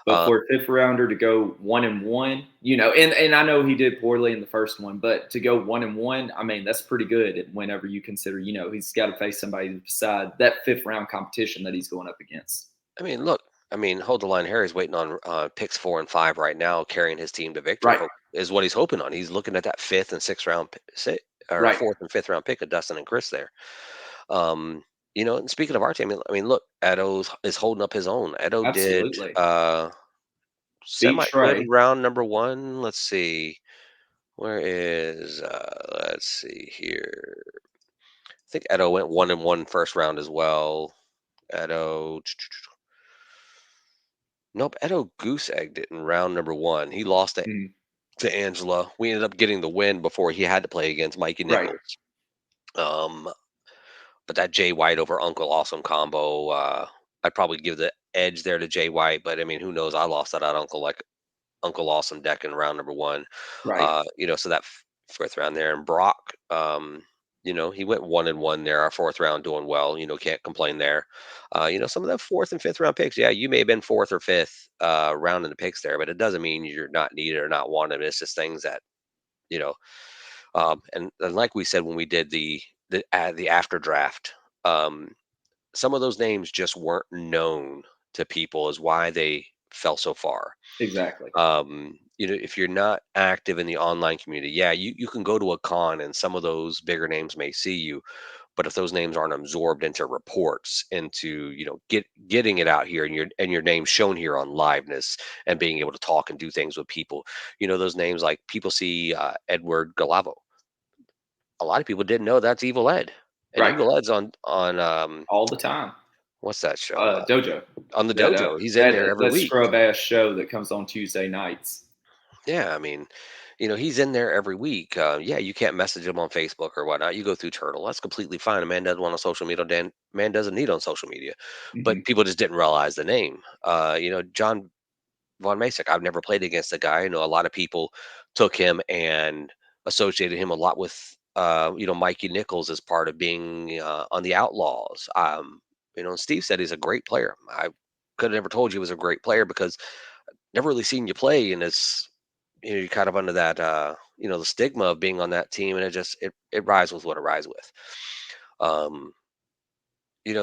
But Uh, for a fifth rounder to go 1-1, and I know he did poorly in the first one, but to go 1-1, I mean, that's pretty good whenever you consider, he's got to face somebody beside that fifth round competition that he's going up against. I mean, look, hold the line. Harry's waiting on picks 4 and 5 right now, carrying his team to victory. Right, Is what he's hoping on. He's looking at that fifth and sixth round, or right. fourth and fifth round pick of Dustin and Chris there. Um, and speaking of our team, I mean, look, Edo is holding up his own. Edo did Absolutely. Beat semi good Trey. round number one. Let's see. Where is let's see here. I think Edo went 1-1 first round as well. Edo Nope, Edo goose egged it in round number one. He lost Mhm. to Angela. We ended up getting the win before he had to play against Mikey Right, Nichols. Um, but that Jay White over Uncle Awesome combo, I'd probably give the edge there to Jay White. But I mean, who knows? I lost that out Uncle Awesome deck in round number one. right. So that fourth round there, and Brock, he went 1-1 there. Our fourth round doing well. Can't complain there. Some of the fourth and fifth round picks. Yeah, you may have been fourth or fifth round in the picks there, but it doesn't mean you're not needed or not wanted. It's just things that you know. And like we said when we did the after draft, some of those names just weren't known to people as why they fell so far. Exactly. If you're not active in the online community, yeah, you can go to a con and some of those bigger names may see you, but if those names aren't absorbed into reports, into getting it out here, and your name shown here on liveness and being able to talk and do things with people, those names, like people see Edward Galavo. A lot of people didn't know that's Evil Ed, and Right. Evil Ed's on All the time. what's that show? Dojo. On the That Dojo. He's in that there every that week. scrub ass show that comes on Tuesday nights. Yeah, I mean, he's in there every week. Yeah, you can't message him on Facebook or whatnot. You go through Turtle. That's completely fine. A man doesn't want on social media. Man doesn't need on social media. But Mhm. people just didn't realize the name. John Von Masek. I've never played against the guy. I know a lot of people took him and associated him a lot with, Mikey Nichols as part of being on the Outlaws. And Steve said he's a great player. I could have never told you he was a great player because never really seen you play, and it's you're kind of under that the stigma of being on that team, and it rides with what it rides with. Um,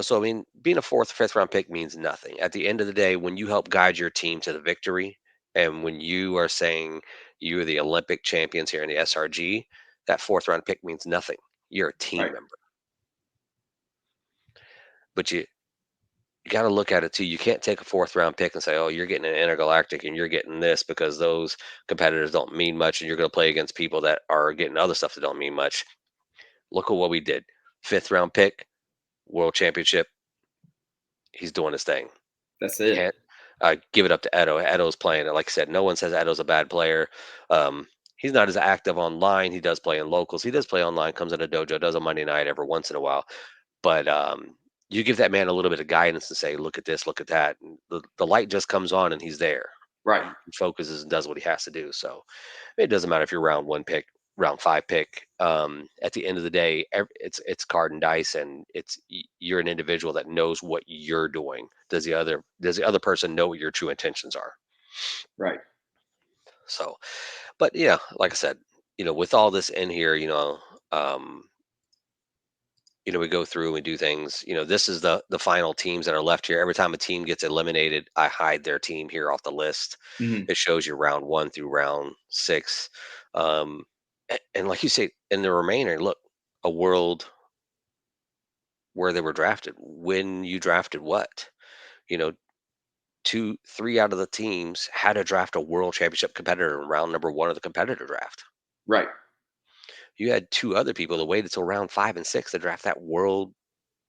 so I mean, being a fourth, fifth round pick means nothing. At the end of the day, when you help guide your team to the victory, and when you are saying you're the Olympic champions here in the SRG, that fourth round pick means nothing. You're a team Right. member. But you got to look at it too. You can't take a fourth round pick and say, "Oh, you're getting an intergalactic and you're getting this," because those competitors don't mean much, and you're going to play against people that are getting other stuff that don't mean much. Look at what we did. Fifth round pick, world championship. He's doing his thing. That's it. Can't give it up to Edo. Edo's playing it. Like I said, no one says Edo's a bad player. Um, he's not as active online. He does play in locals. He does play online. Comes in a dojo. Does a Monday night every once in a while. But you give that man a little bit of guidance to say, look at this, look at that. And the light just comes on and he's there. Right. He focuses and does what he has to do. So it doesn't matter if you're round one pick, round five pick. At the end of the day, it's card and dice, and you're an individual that knows what you're doing. Does the other person know what your true intentions are? Right. So, but yeah, like I said, with all this in here, we go through and we do things. This is the final teams that are left here. Every time a team gets eliminated, I hide their team here off the list. Mhm. It shows you round one through round six. And like you say, in the remainder, look, a world where they were drafted. When you drafted what? You know, two, three out of the teams had to draft a world championship competitor in round number one of the competitor draft. Right. You had two other people that waited until round five and six to draft that world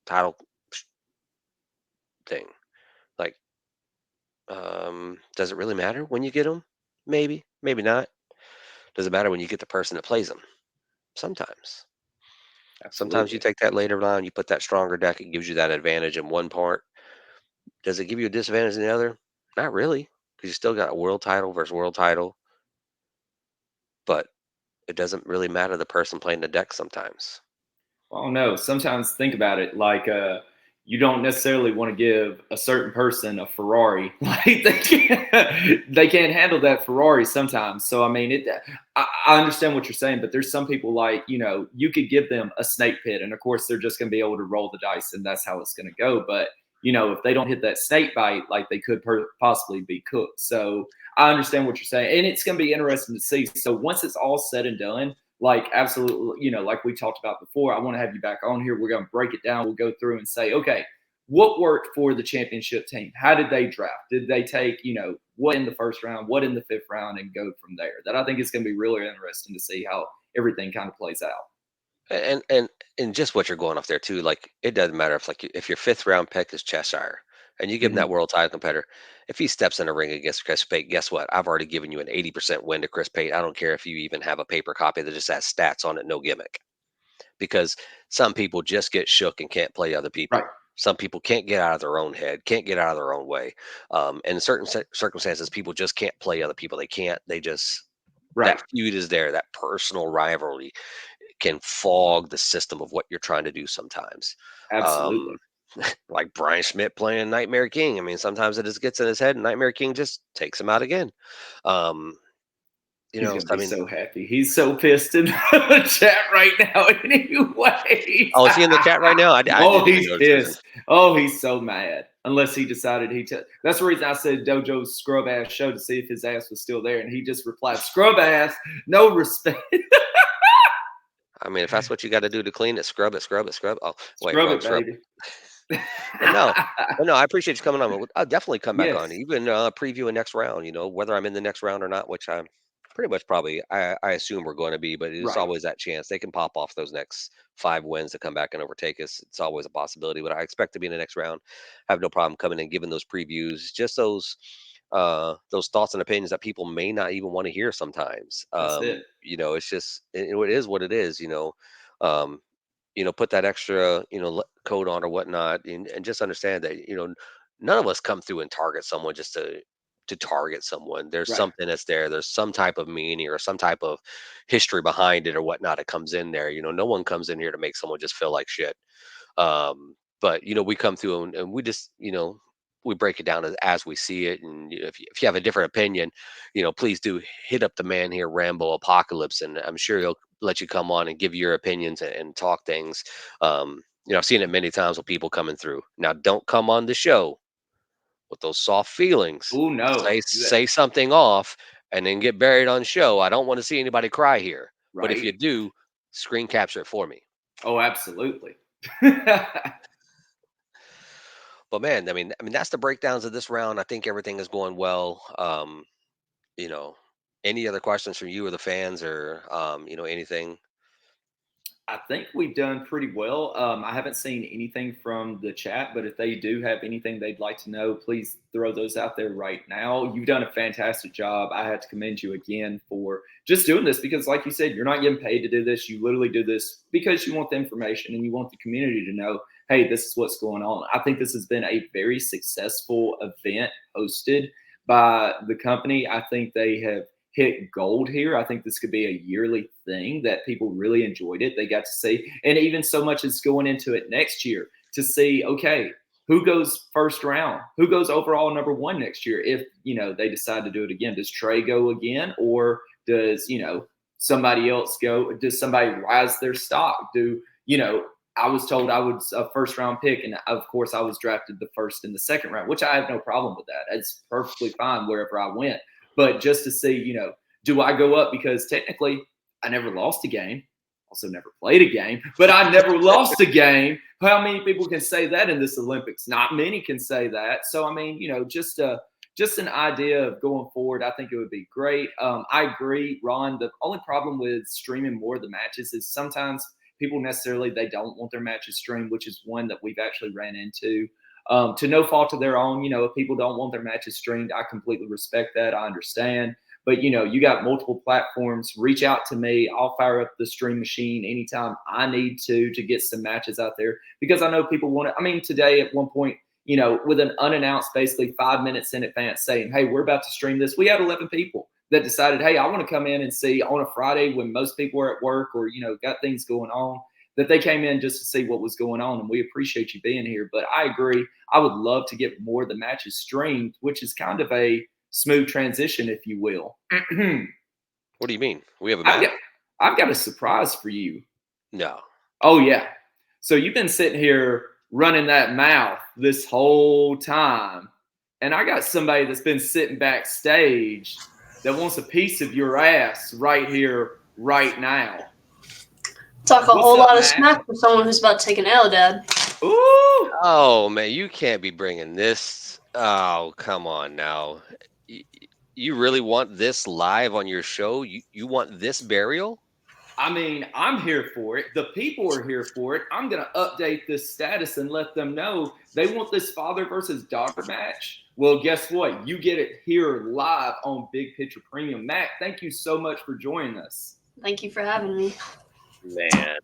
title thing. Like, does it really matter when you get them? Maybe, maybe not. Does it matter when you get the person that plays them? Sometimes. Sometimes you Absolutely. take that later round, you put that stronger deck, it gives you that advantage in one part. Does it give you a disadvantage in the other? Not really, because you still got a world title versus world title, but it doesn't really matter the person playing the deck sometimes. Oh no, sometimes think about it like you don't necessarily want to give a certain person a Ferrari. Like they can't handle that Ferrari sometimes. So I mean I understand what you're saying, but there's some people like, you could give them a snake pit and of course they're just gonna be able to roll the dice and that's how it's gonna go. But if they don't hit that snake bite, like they could possibly be cooked. So I understand what you're saying. And it's gonna be interesting to see. So once it's all said and done, like absolutely, like we talked about before, I want to have you back on here. We're going to break it down. We'll go through and say, okay, what worked for the championship team? How did they draft? Did they take, what in the first round, what in the fifth round, and go from there? That I think is going to be really interesting to see how everything kind of plays out. And just what you're going off there too, like it doesn't matter if your fifth round pick is Cheshire and you give him that Mhm. world title competitor. If he steps in a ring against Chris Pate, guess what? I've already given you an 80% win to Chris Pate. I don't care if you even have a paper copy that just has stats on it, no gimmick. Because some people just get shook and can't play other Right, people. Some people can't get out of their own head, can't get out of their own way. And in certain circumstances, people just can't play other people. They can't. They just right, that feud is there. That personal rivalry can fog the system of what you're trying to do sometimes. absolutely. Um, like Brian Schmidt playing Nightmare King. I mean, sometimes it just gets in his head, and Nightmare King just takes him out again. Um, He's so gonna I be mean, so happy. He's so pissed in the chat right now. Anyways, oh, is he in the chat right now? I oh, didn't even he's notice he was in. pissed. Oh, he's so mad. Unless he decided that's the reason I said Dojo's scrub ass show to see if his ass was still there, and he just replied, "Scrub ass, no respect, I mean, if that's what you got to do to clean it, scrub it, scrub it, scrub. Oh, wait, scrub wrong it, scrub. baby." But no, I appreciate you coming on. I'll definitely come back on, Yes, even preview a next round. Whether I'm in the next round or not, which I'm pretty much probably I assume we're going to be, but it's right. always that chance they can pop off those next five wins to come back and overtake us. It's always a possibility, but I expect to be in the next round. I have no problem coming and giving those previews, just those thoughts and opinions that people may not even want to hear sometimes. That's it. It's just it is what it is. Um, put that extra, coat on or whatnot, and just understand that, none of us come through and target someone just to target someone. There's Right. something that's there. There's some type of meaning or some type of history behind it or whatnot. It comes in there. No one comes in here to make someone just feel like shit. But we come through and we just we break it down as we see it. And if you have a different opinion, please do hit up the man here, Rambo Apocalypse, and I'm sure he'll let you come on and give your opinions and talk things. I've seen it many times with people coming through. Now, don't come on the show with those soft feelings. Oh no. Say something off and then get buried on show. I don't want to see anybody cry here. But if Right. you do, screen capture it for me. Oh, absolutely. But man, I mean that's the breakdowns of this round. I think everything is going well. You know, any other questions from you or the fans or anything? I think we've done pretty well. I haven't seen anything from the chat, but if they do have anything they'd like to know, please throw those out there right now. You've done a fantastic job. I have to commend you again for just doing this because, like you said, you're not getting paid to do this. You literally do this because you want the information and you want the community to know, hey, this is what's going on. I think this has been a very successful event hosted by the company. I think they have hit gold here. I think this could be a yearly thing that people really enjoyed it. They got to see, and even so much as going into it next year to see, okay, who goes first round, who goes overall number one next year. If they decide to do it again, does Trey go again, or does somebody else go? Does somebody rise their stock? I was told I was a first round pick, and of course I was drafted the first and the second round, which I have no problem with that. It's perfectly fine wherever I went. But just to see, do I go up? Because technically I never lost a game, also never played a game, but I never lost a game. How many people can say that in this Olympics? Not many can say that. So I mean, just an idea of going forward, I think it would be great. I agree, Ron. The only problem with streaming more of the matches is sometimes people necessarily they don't want their matches streamed, which is one that we've actually ran into. To no fault of their own, if people don't want their matches streamed, I completely respect that. I understand. But you got multiple platforms. Reach out to me. I'll fire up the stream machine anytime I need to get some matches out there because I know people want it. I mean, today at one point, with an unannounced, basically 5 minutes in advance saying, hey, we're about to stream this. We had 11 people that decided, hey, I want to come in and see on a Friday when most people are at work or, got things going on, that they came in just to see what was going on. And we appreciate you being here. But I agree. I would love to get more of the matches streamed, which is kind of a smooth transition, if you will. What do you mean? We have a match? I've got a surprise for you. No. Oh, yeah. So you've been sitting here running that mouth this whole time. And I got somebody that's been sitting backstage that wants a piece of your ass right here, right now. Talk a whole lot of smack for someone who's about to take an L, Dad. Ooh! Oh, man, you can't be bringing this. Oh, come on now. You really want this live on your show? You want this burial? I mean, I'm here for it. The people are here for it. I'm going to update this status and let them know they want this father versus daughter match. Well, guess what? You get it here live on Big Picture Premium. Mack, thank you so much for joining us. Thank you for having me. Man.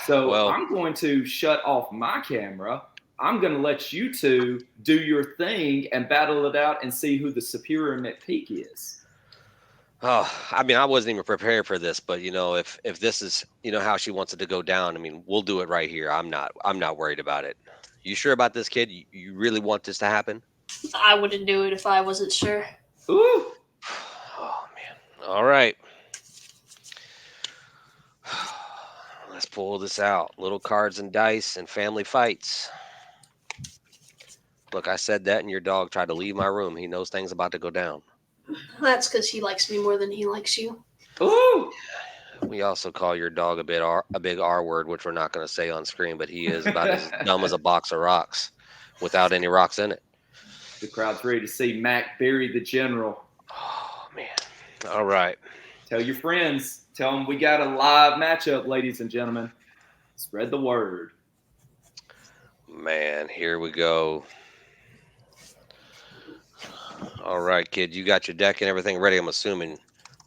So I'm going to shut off my camera. I'm going to let you two do your thing and battle it out and see who the superior McPeak is. Oh, I mean, I wasn't even prepared for this, but if this is how she wants it to go down, I mean, we'll do it right here. I'm not worried about it. You sure about this, kid? You really want this to happen? I wouldn't do it if I wasn't sure. Ooh. Oh man. All right. Let's pull this out. Little cards and dice and family fights. Look, I said that and your dog tried to leave my room. He knows things about to go down. That's because he likes me more than he likes you. Ooh! We also call your dog a big R word, which we're not going to say on screen, but he is about as dumb as a box of rocks without any rocks in it. The crowd's ready to see Mack bury the general. Oh, man. All right. Tell your friends. Tell them we got a live matchup, ladies and gentlemen. Spread the word. Man, here we go. All right, kid, you got your deck and everything ready, I'm assuming.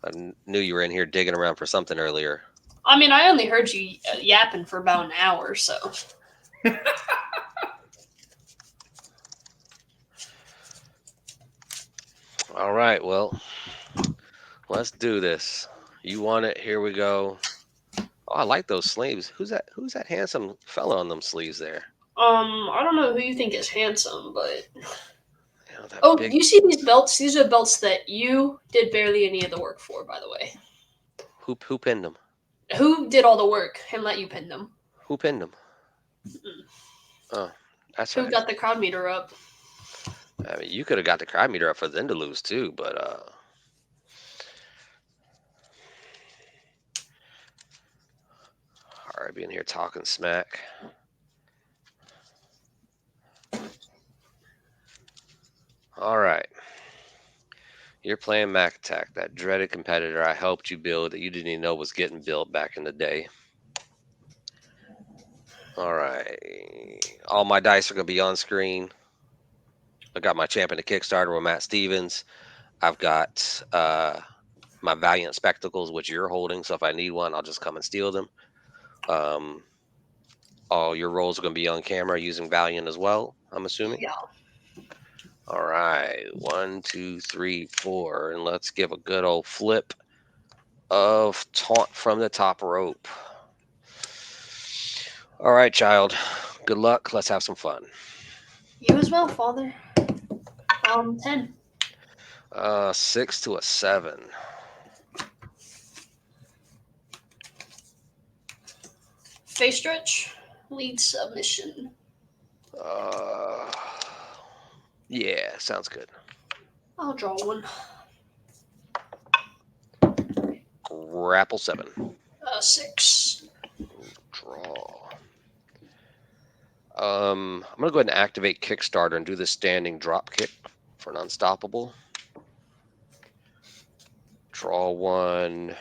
I knew you were in here digging around for something earlier. I mean, I only heard you yapping for about an hour, so. All right, well, let's do this. You want it? Here we go. Oh, I like those sleeves. Who's that handsome fella on them sleeves there? I don't know who you think is handsome, but you see these belts? These are belts that you did barely any of the work for, by the way. Who pinned them? Who did all the work and let you pin them? Who pinned them? Oh, that's right. Who got the crowd meter up? I mean, you could have got the crowd meter up for them to lose too, but all right, being here talking smack. All right. You're playing Mack Attack, that dreaded competitor I helped you build that you didn't even know was getting built back in the day. All right. All my dice are going to be on screen. I got my champion to Kickstarter with Matt Stevens. I've got my Valiant Spectacles, which you're holding. So if I need one, I'll just come and steal them. All your rolls are going to be on camera using Valiant as well, I'm assuming. Yeah. All right, 1, 2, 3, 4, and let's give a good old flip of taunt from the top rope. All right, child. Good luck. Let's have some fun. You as well, father. 10. 6 to a 7. Face stretch. Lead submission. Yeah, sounds good. I'll draw one. Grapple 7. 6. Draw. I'm gonna go ahead and activate Kickstarter and do the standing drop kick for an unstoppable. Draw 1.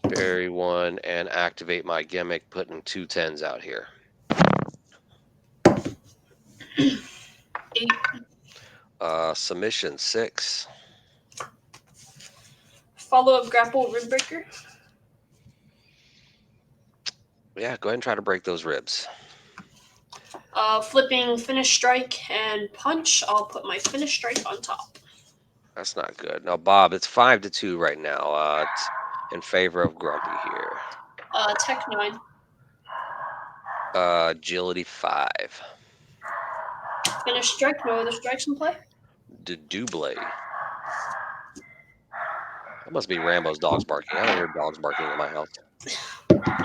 Bury 1 and activate my gimmick, putting 2 10s out here. 8. Submission 6. Follow-up grapple rib breaker. Yeah, go ahead and try to break those ribs. Flipping finish strike and punch. I'll put my finish strike on top. That's not good. Now, Bob, it's 5 to 2 right now. It's in favor of Grumpy here. Tech 9. Agility 5. Finish strike. No other strikes in play. Double. That must be Rambo's dogs barking. I don't hear dogs barking in my house.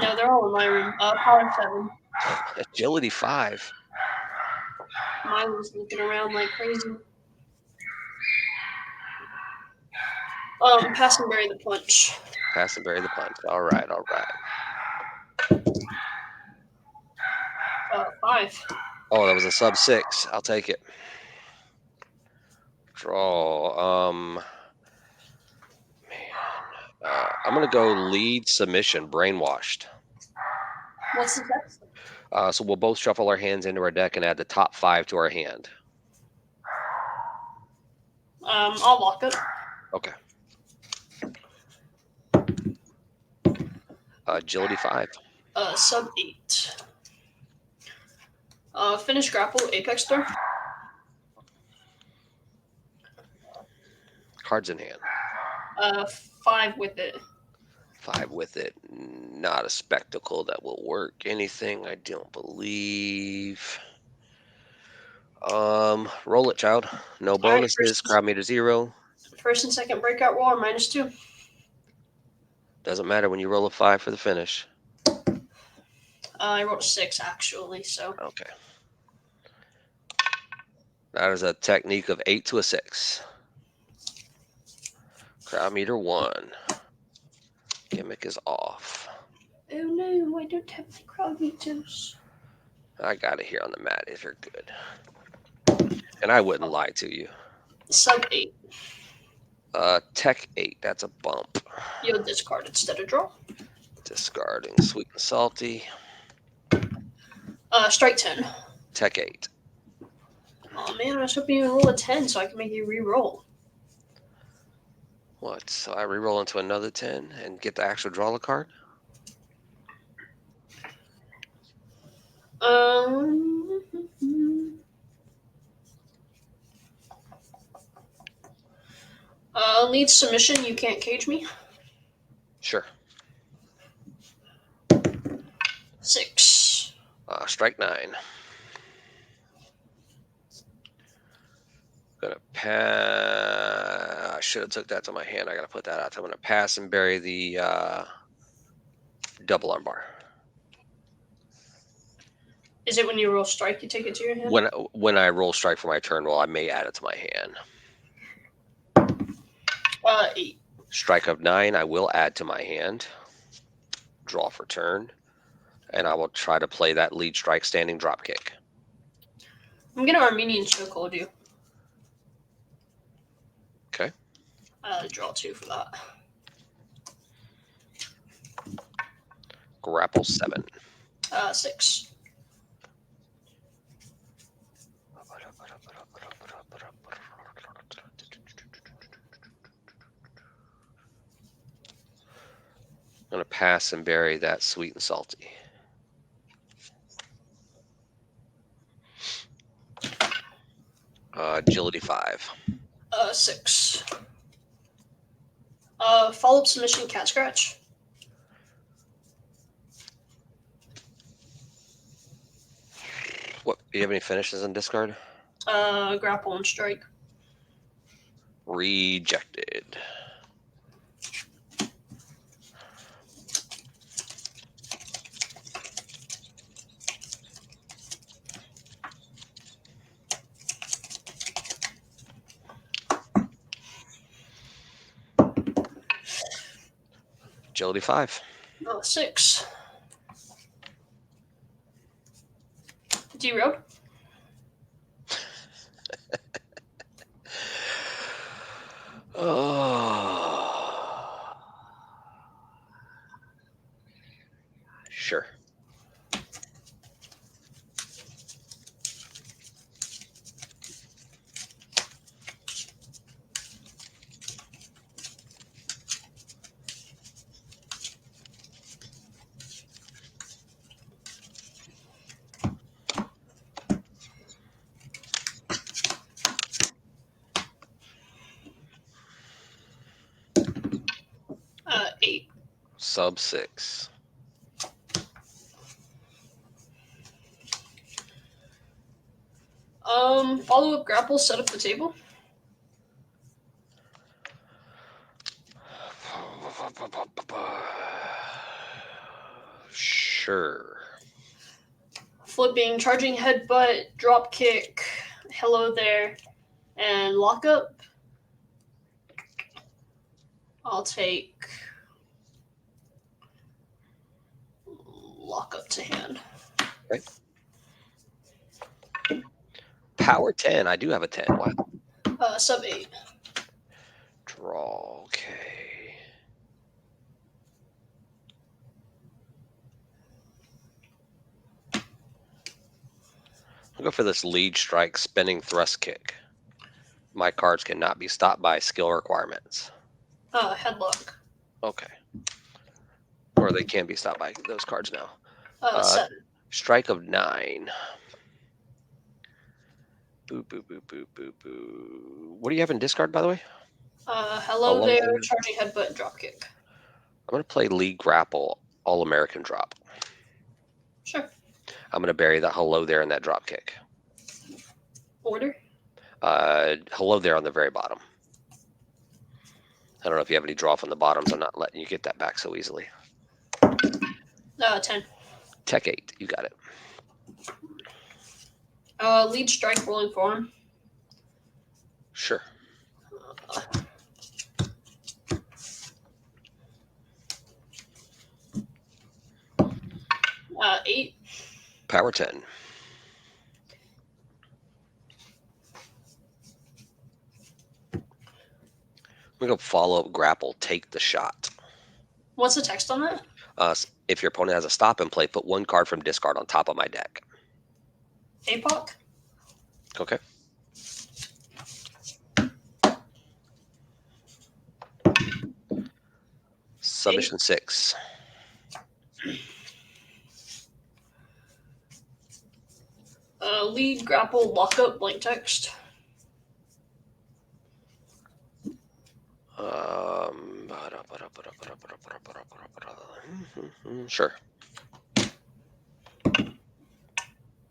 No, they're all in my room. Power 7. Agility 5. Mine was looking around like crazy. Pass and bury the punch. Pass and bury the punch. All right, all right. 5. Oh, that was a sub 6. I'll take it. Draw. Man. I'm gonna go lead submission, brainwashed. What's the next? So we'll both shuffle our hands into our deck and add the top 5 to our hand. I'll lock it. Okay. Agility 5. Sub 8. Finish grapple, apex throw. Cards in hand. 5 with it. 5 with it. Not a spectacle that will work. Anything, I don't believe. Roll it, child. No bonuses. Crowd meter 0. First and second breakout roll are -2. Doesn't matter when you roll a 5 for the finish. I rolled a 6 actually, so. Okay. That is a technique of 8 to a 6. Crowd meter 1. Gimmick is off. Oh no, I don't have my crowd meters. I got it here on the mat if you're good. And I wouldn't lie to you. Sub 8. Tech 8. That's a bump. You'll discard instead of draw. Discarding sweet and salty. Strike 10. Tech 8. Oh man, I was hoping you would roll a 10 so I can make you re-roll. What? So I re-roll into another 10 and get the actual draw a card? Lead submission, you can't cage me. Sure. 6. Strike 9. Gonna pass. I should have took that to my hand. I gotta put that out. I'm gonna pass and bury the double armbar. Is it when you roll strike you take it to your hand? When I roll strike for my turn roll, I may add it to my hand. 8. Strike of 9, I will add to my hand. Draw for turn. And I will try to play that lead strike standing drop kick. I'm gonna Armenian chokehold you. Okay. Draw 2 for that. Grapple 7. 6. I'm going to pass and bury that sweet and salty. Agility 5. 6. Follow-up submission, cat scratch. What? Do you have any finishes in discard? Grapple and strike. Rejected. Agility 5. 6. Derailed. Oh. Sure. Eight. Sub 6. Follow-up grapple, set up the table. Sure. Flipping, charging headbutt, drop kick, hello there, and lockup. I'll take lockup to hand. Okay. Power 10. I do have a 10. Wow. Sub 8. Draw. Okay. I'll go for this lead strike spinning thrust kick. My cards cannot be stopped by skill requirements. Headlock. Okay. Or they can be stopped by those cards now. 7. Strike of 9. Boo, boo, boo, boo, boo, boo. What do you have in discard, by the way? Hello there, charging headbutt, drop kick. I'm going to play lead grapple, all-American drop. Sure. I'm going to bury that hello there in that drop kick. Order? Hello there on the very bottom. I don't know if you have any draw from the bottoms. I'm not letting you get that back so easily. 10. Tech 8. You got it. Lead strike, rolling form. Sure. 8. Power 10. We go follow up grapple, take the shot. What's the text on that? If your opponent has a stop and play, put one card from discard on top of my deck. APOC? Okay. Submission 6. Lead grapple, lockup, blank text. Sure.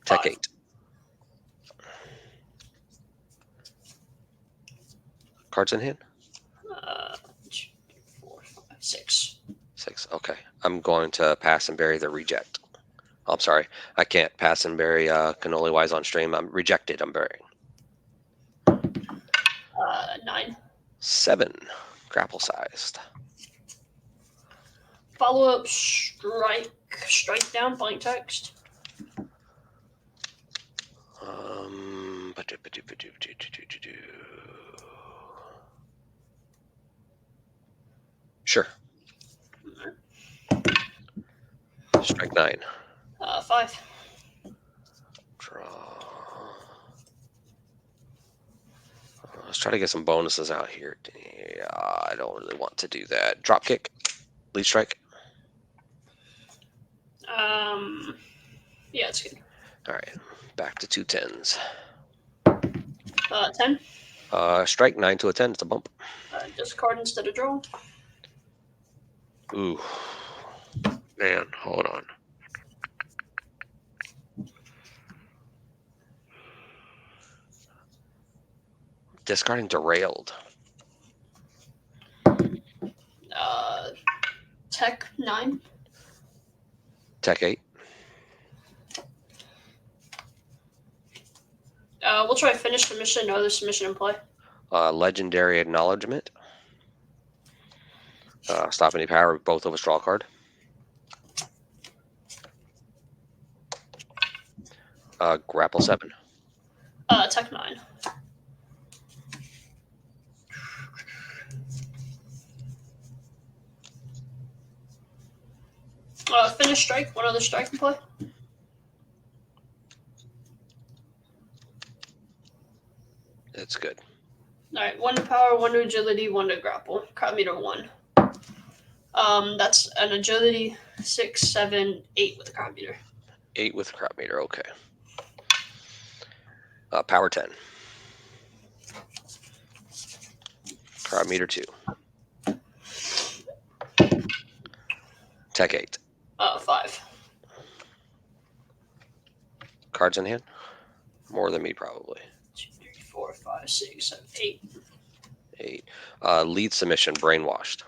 Tech 5. 8. Cards in hand? 2, 4, 5, 6. 6. Okay. I'm going to pass and bury the reject. Oh, I'm sorry. I can't pass and bury cannoli wise on stream. I'm rejected. I'm burying. 9. 7. Grapple sized. Follow up strike down, blank text. Sure. Strike 9. 5. Draw. Let's try to get some bonuses out here. Yeah, I don't really want to do that. Drop kick. Lead strike. Yeah, it's good. All right. Back to 2 10s. 10. Strike 9 to a 10. It's a bump. Discard instead of draw. Ooh. Man, hold on. Discarding Derailed. Tech 9. Tech 8. We'll try finish submission. No other submission in play. Legendary Acknowledgement. Stop any power with both of us. Draw a card. Grapple 7. Tech 9. Finish strike. One other strike in play. That's good. Alright, 1 to power, 1 to agility, 1 to grapple. Crowd meter 1. That's an agility 6, 7, 8 with a crowd meter. 8 with crowd meter, okay. Power 10. Crowd meter 2. Tech 8. 5. Cards in hand? More than me, probably. 2, 3, 4, 5, 6, 7, 8. 8. Lead submission, Brainwashed.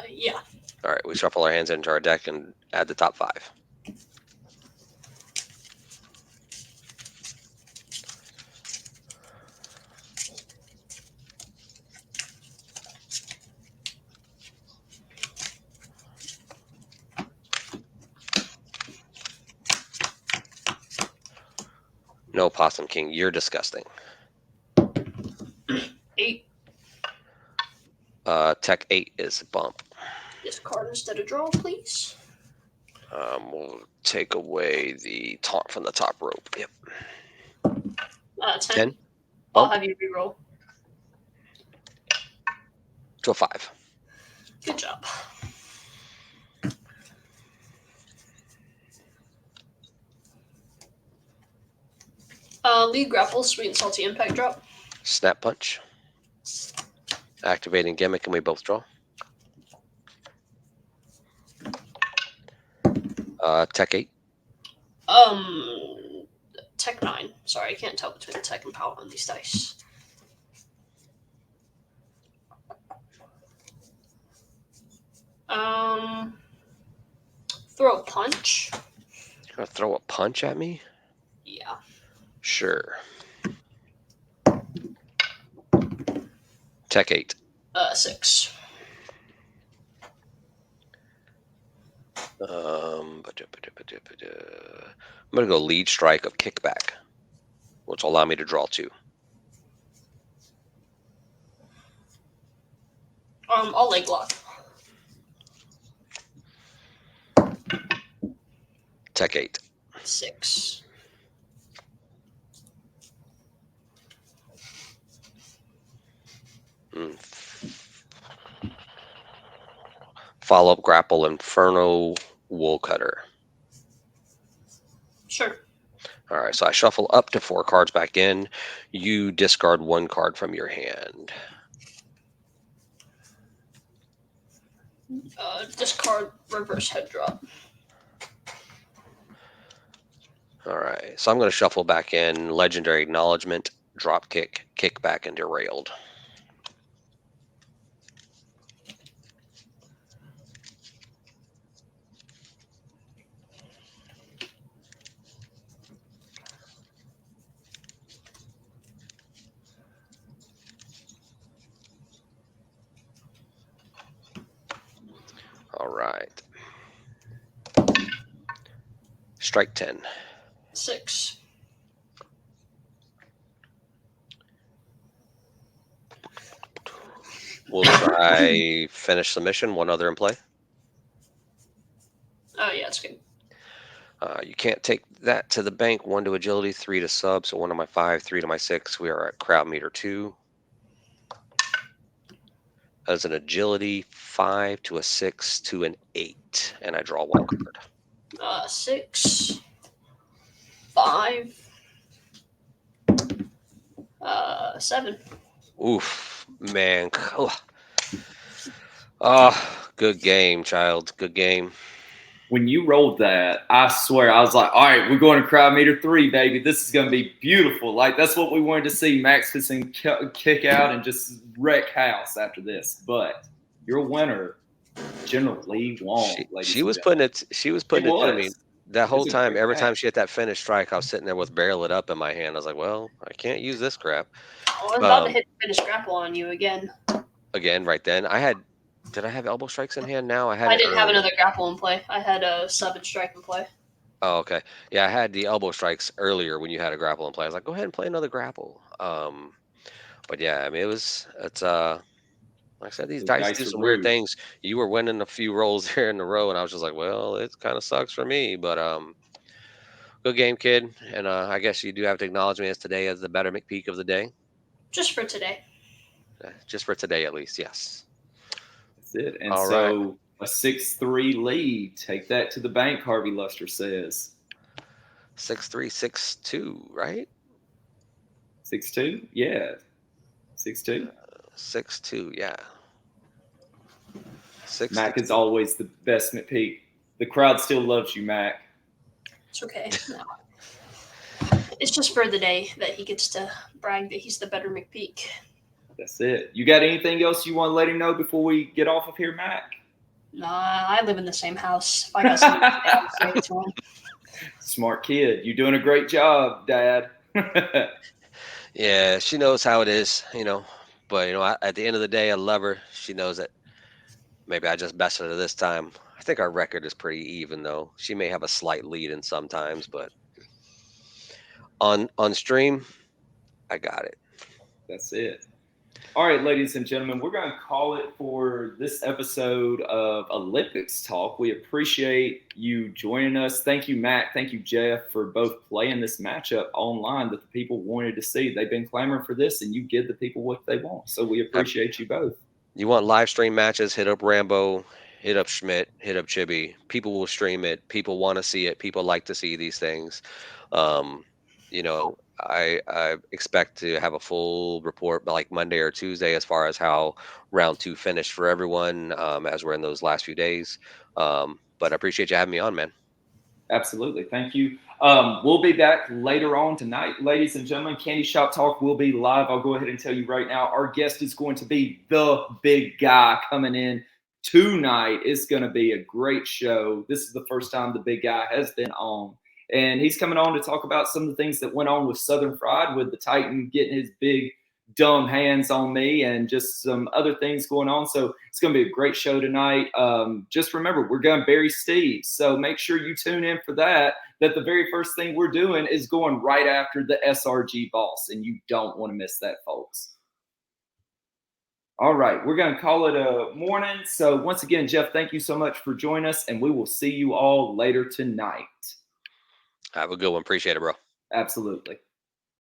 Yeah. All right, we shuffle our hands into our deck and add the top 5. No, Possum King, you're disgusting. 8. Tech 8 is a bump. Discard instead of draw, please. We'll take away the taunt from the top rope. Yep. 10. 10. I'll Bump have you reroll. to a 5. Good job. Lead grapple, sweet and salty impact drop. Snap punch. Activating gimmick, and we both draw. Tech 8. Tech 9. Sorry, I can't tell between the tech and power on these dice. Throw a punch. You're gonna throw a punch at me? Yeah. Sure. Tech 8. 6. I'm gonna go lead strike of kickback, which will allow me to draw 2. I'll leg lock. Tech 8. 6. Follow up grapple Inferno Wool Cutter. Sure. All right, so I shuffle up to 4 cards back in. You discard 1 card from your hand. Discard reverse head drop. All right, so I'm going to shuffle back in Legendary Acknowledgement, Drop Kick, Kickback, and Derailed. All right. Strike 10. 6. We'll try finish submission. 1 other in play. Oh, yeah, it's good. You can't take that to the bank. 1 to agility, 3 to sub. So 1 to my 5, 3 to my 6. We are at crowd meter 2. As an agility, 5 to a 6 to an 8. And I draw 1 card. 6. 5. 7. Oof, man. Oh, good game, child. Good game. When you rolled that, I swear, I was like, all right, we're going to crowd meter 3, baby. This is going to be beautiful. Like, that's what we wanted to see. Max can kick out and just wreck house after this. But your winner, General Lee Wong, ladies She and was gentlemen. putting it. She was putting It it to me was. that whole It's a time. great Every time match. she hit that finish strike, I was sitting there with barrel it up in my hand. I was like, well, I can't use this crap. I was about to Um, hit the finish grapple on you again. again, right then, Did I have elbow strikes in hand? Now I had I it didn't have earlier. another grapple in play. I had a sub and strike in play. Oh, okay. Yeah, I had the elbow strikes earlier when you had a grapple in play. I was like, go ahead and play another grapple. But yeah, I mean, it's like I said, these The dice do dice are some weird rude. things. You were winning a few rolls here in a row, and I was just like, well, it kind of sucks for me, but good game, kid. And I guess you do have to acknowledge me as today as the better McPeak of the day. Just for today. Just for today, at least. Yes. That's it. And All right. so a 6-3 lead. Take that to the bank, Harvey Luster says. 6-3, 6-2, right? 6-2? Yeah. 6-2. 6-2, yeah. 6 to Mac is 2. always the best McPeak. The crowd still loves you, Mac. It's okay. No. It's just for the day that he gets to brag that he's the better McPeak. That's it. You got anything else you want to let him know before we get off of here, Mac? Nah, I live in the same house. If I got something to say, I'll say it to him. Smart kid. You're doing a great job, Dad. Yeah, she knows how it is, But at the end of the day, I love her. She knows that maybe I just bested her this time. I think our record is pretty even, though. She may have a slight lead in sometimes, but on stream, I got it. That's it. All right, ladies and gentlemen, we're going to call it for this episode of Olympics Talk. We appreciate you joining us. Thank you, Matt. Thank you, Jeff, for both playing this matchup online that the people wanted to see. They've been clamoring for this, and you give the people what they want. So we appreciate you both. You want live stream matches? Hit up Rambo, hit up Schmidt, hit up Chibi. People will stream it. People want to see it. People like to see these things. Um, I expect to have a full report by like Monday or Tuesday as far as how round 2 finished for everyone, as we're in those last few days. But I appreciate you having me on, man. Absolutely. Thank you. We'll be back later on tonight, ladies and gentlemen. Candy Shop Talk will be live. I'll go ahead and tell you right now, our guest is going to be the big guy coming in tonight. It's going to be a great show. This is the first time the big guy has been on. And he's coming on to talk about some of the things that went on with Southern Fried, with the Titan getting his big dumb hands on me and just some other things going on. So it's going to be a great show tonight. Just remember, we're going to bury Steve. So make sure you tune in for that the very first thing we're doing is going right after the SRG boss. And you don't want to miss that, folks. All right, we're going to call it a morning. So once again, Jeff, thank you so much for joining us. And we will see you all later tonight. Have a good one. Appreciate it, bro. Absolutely.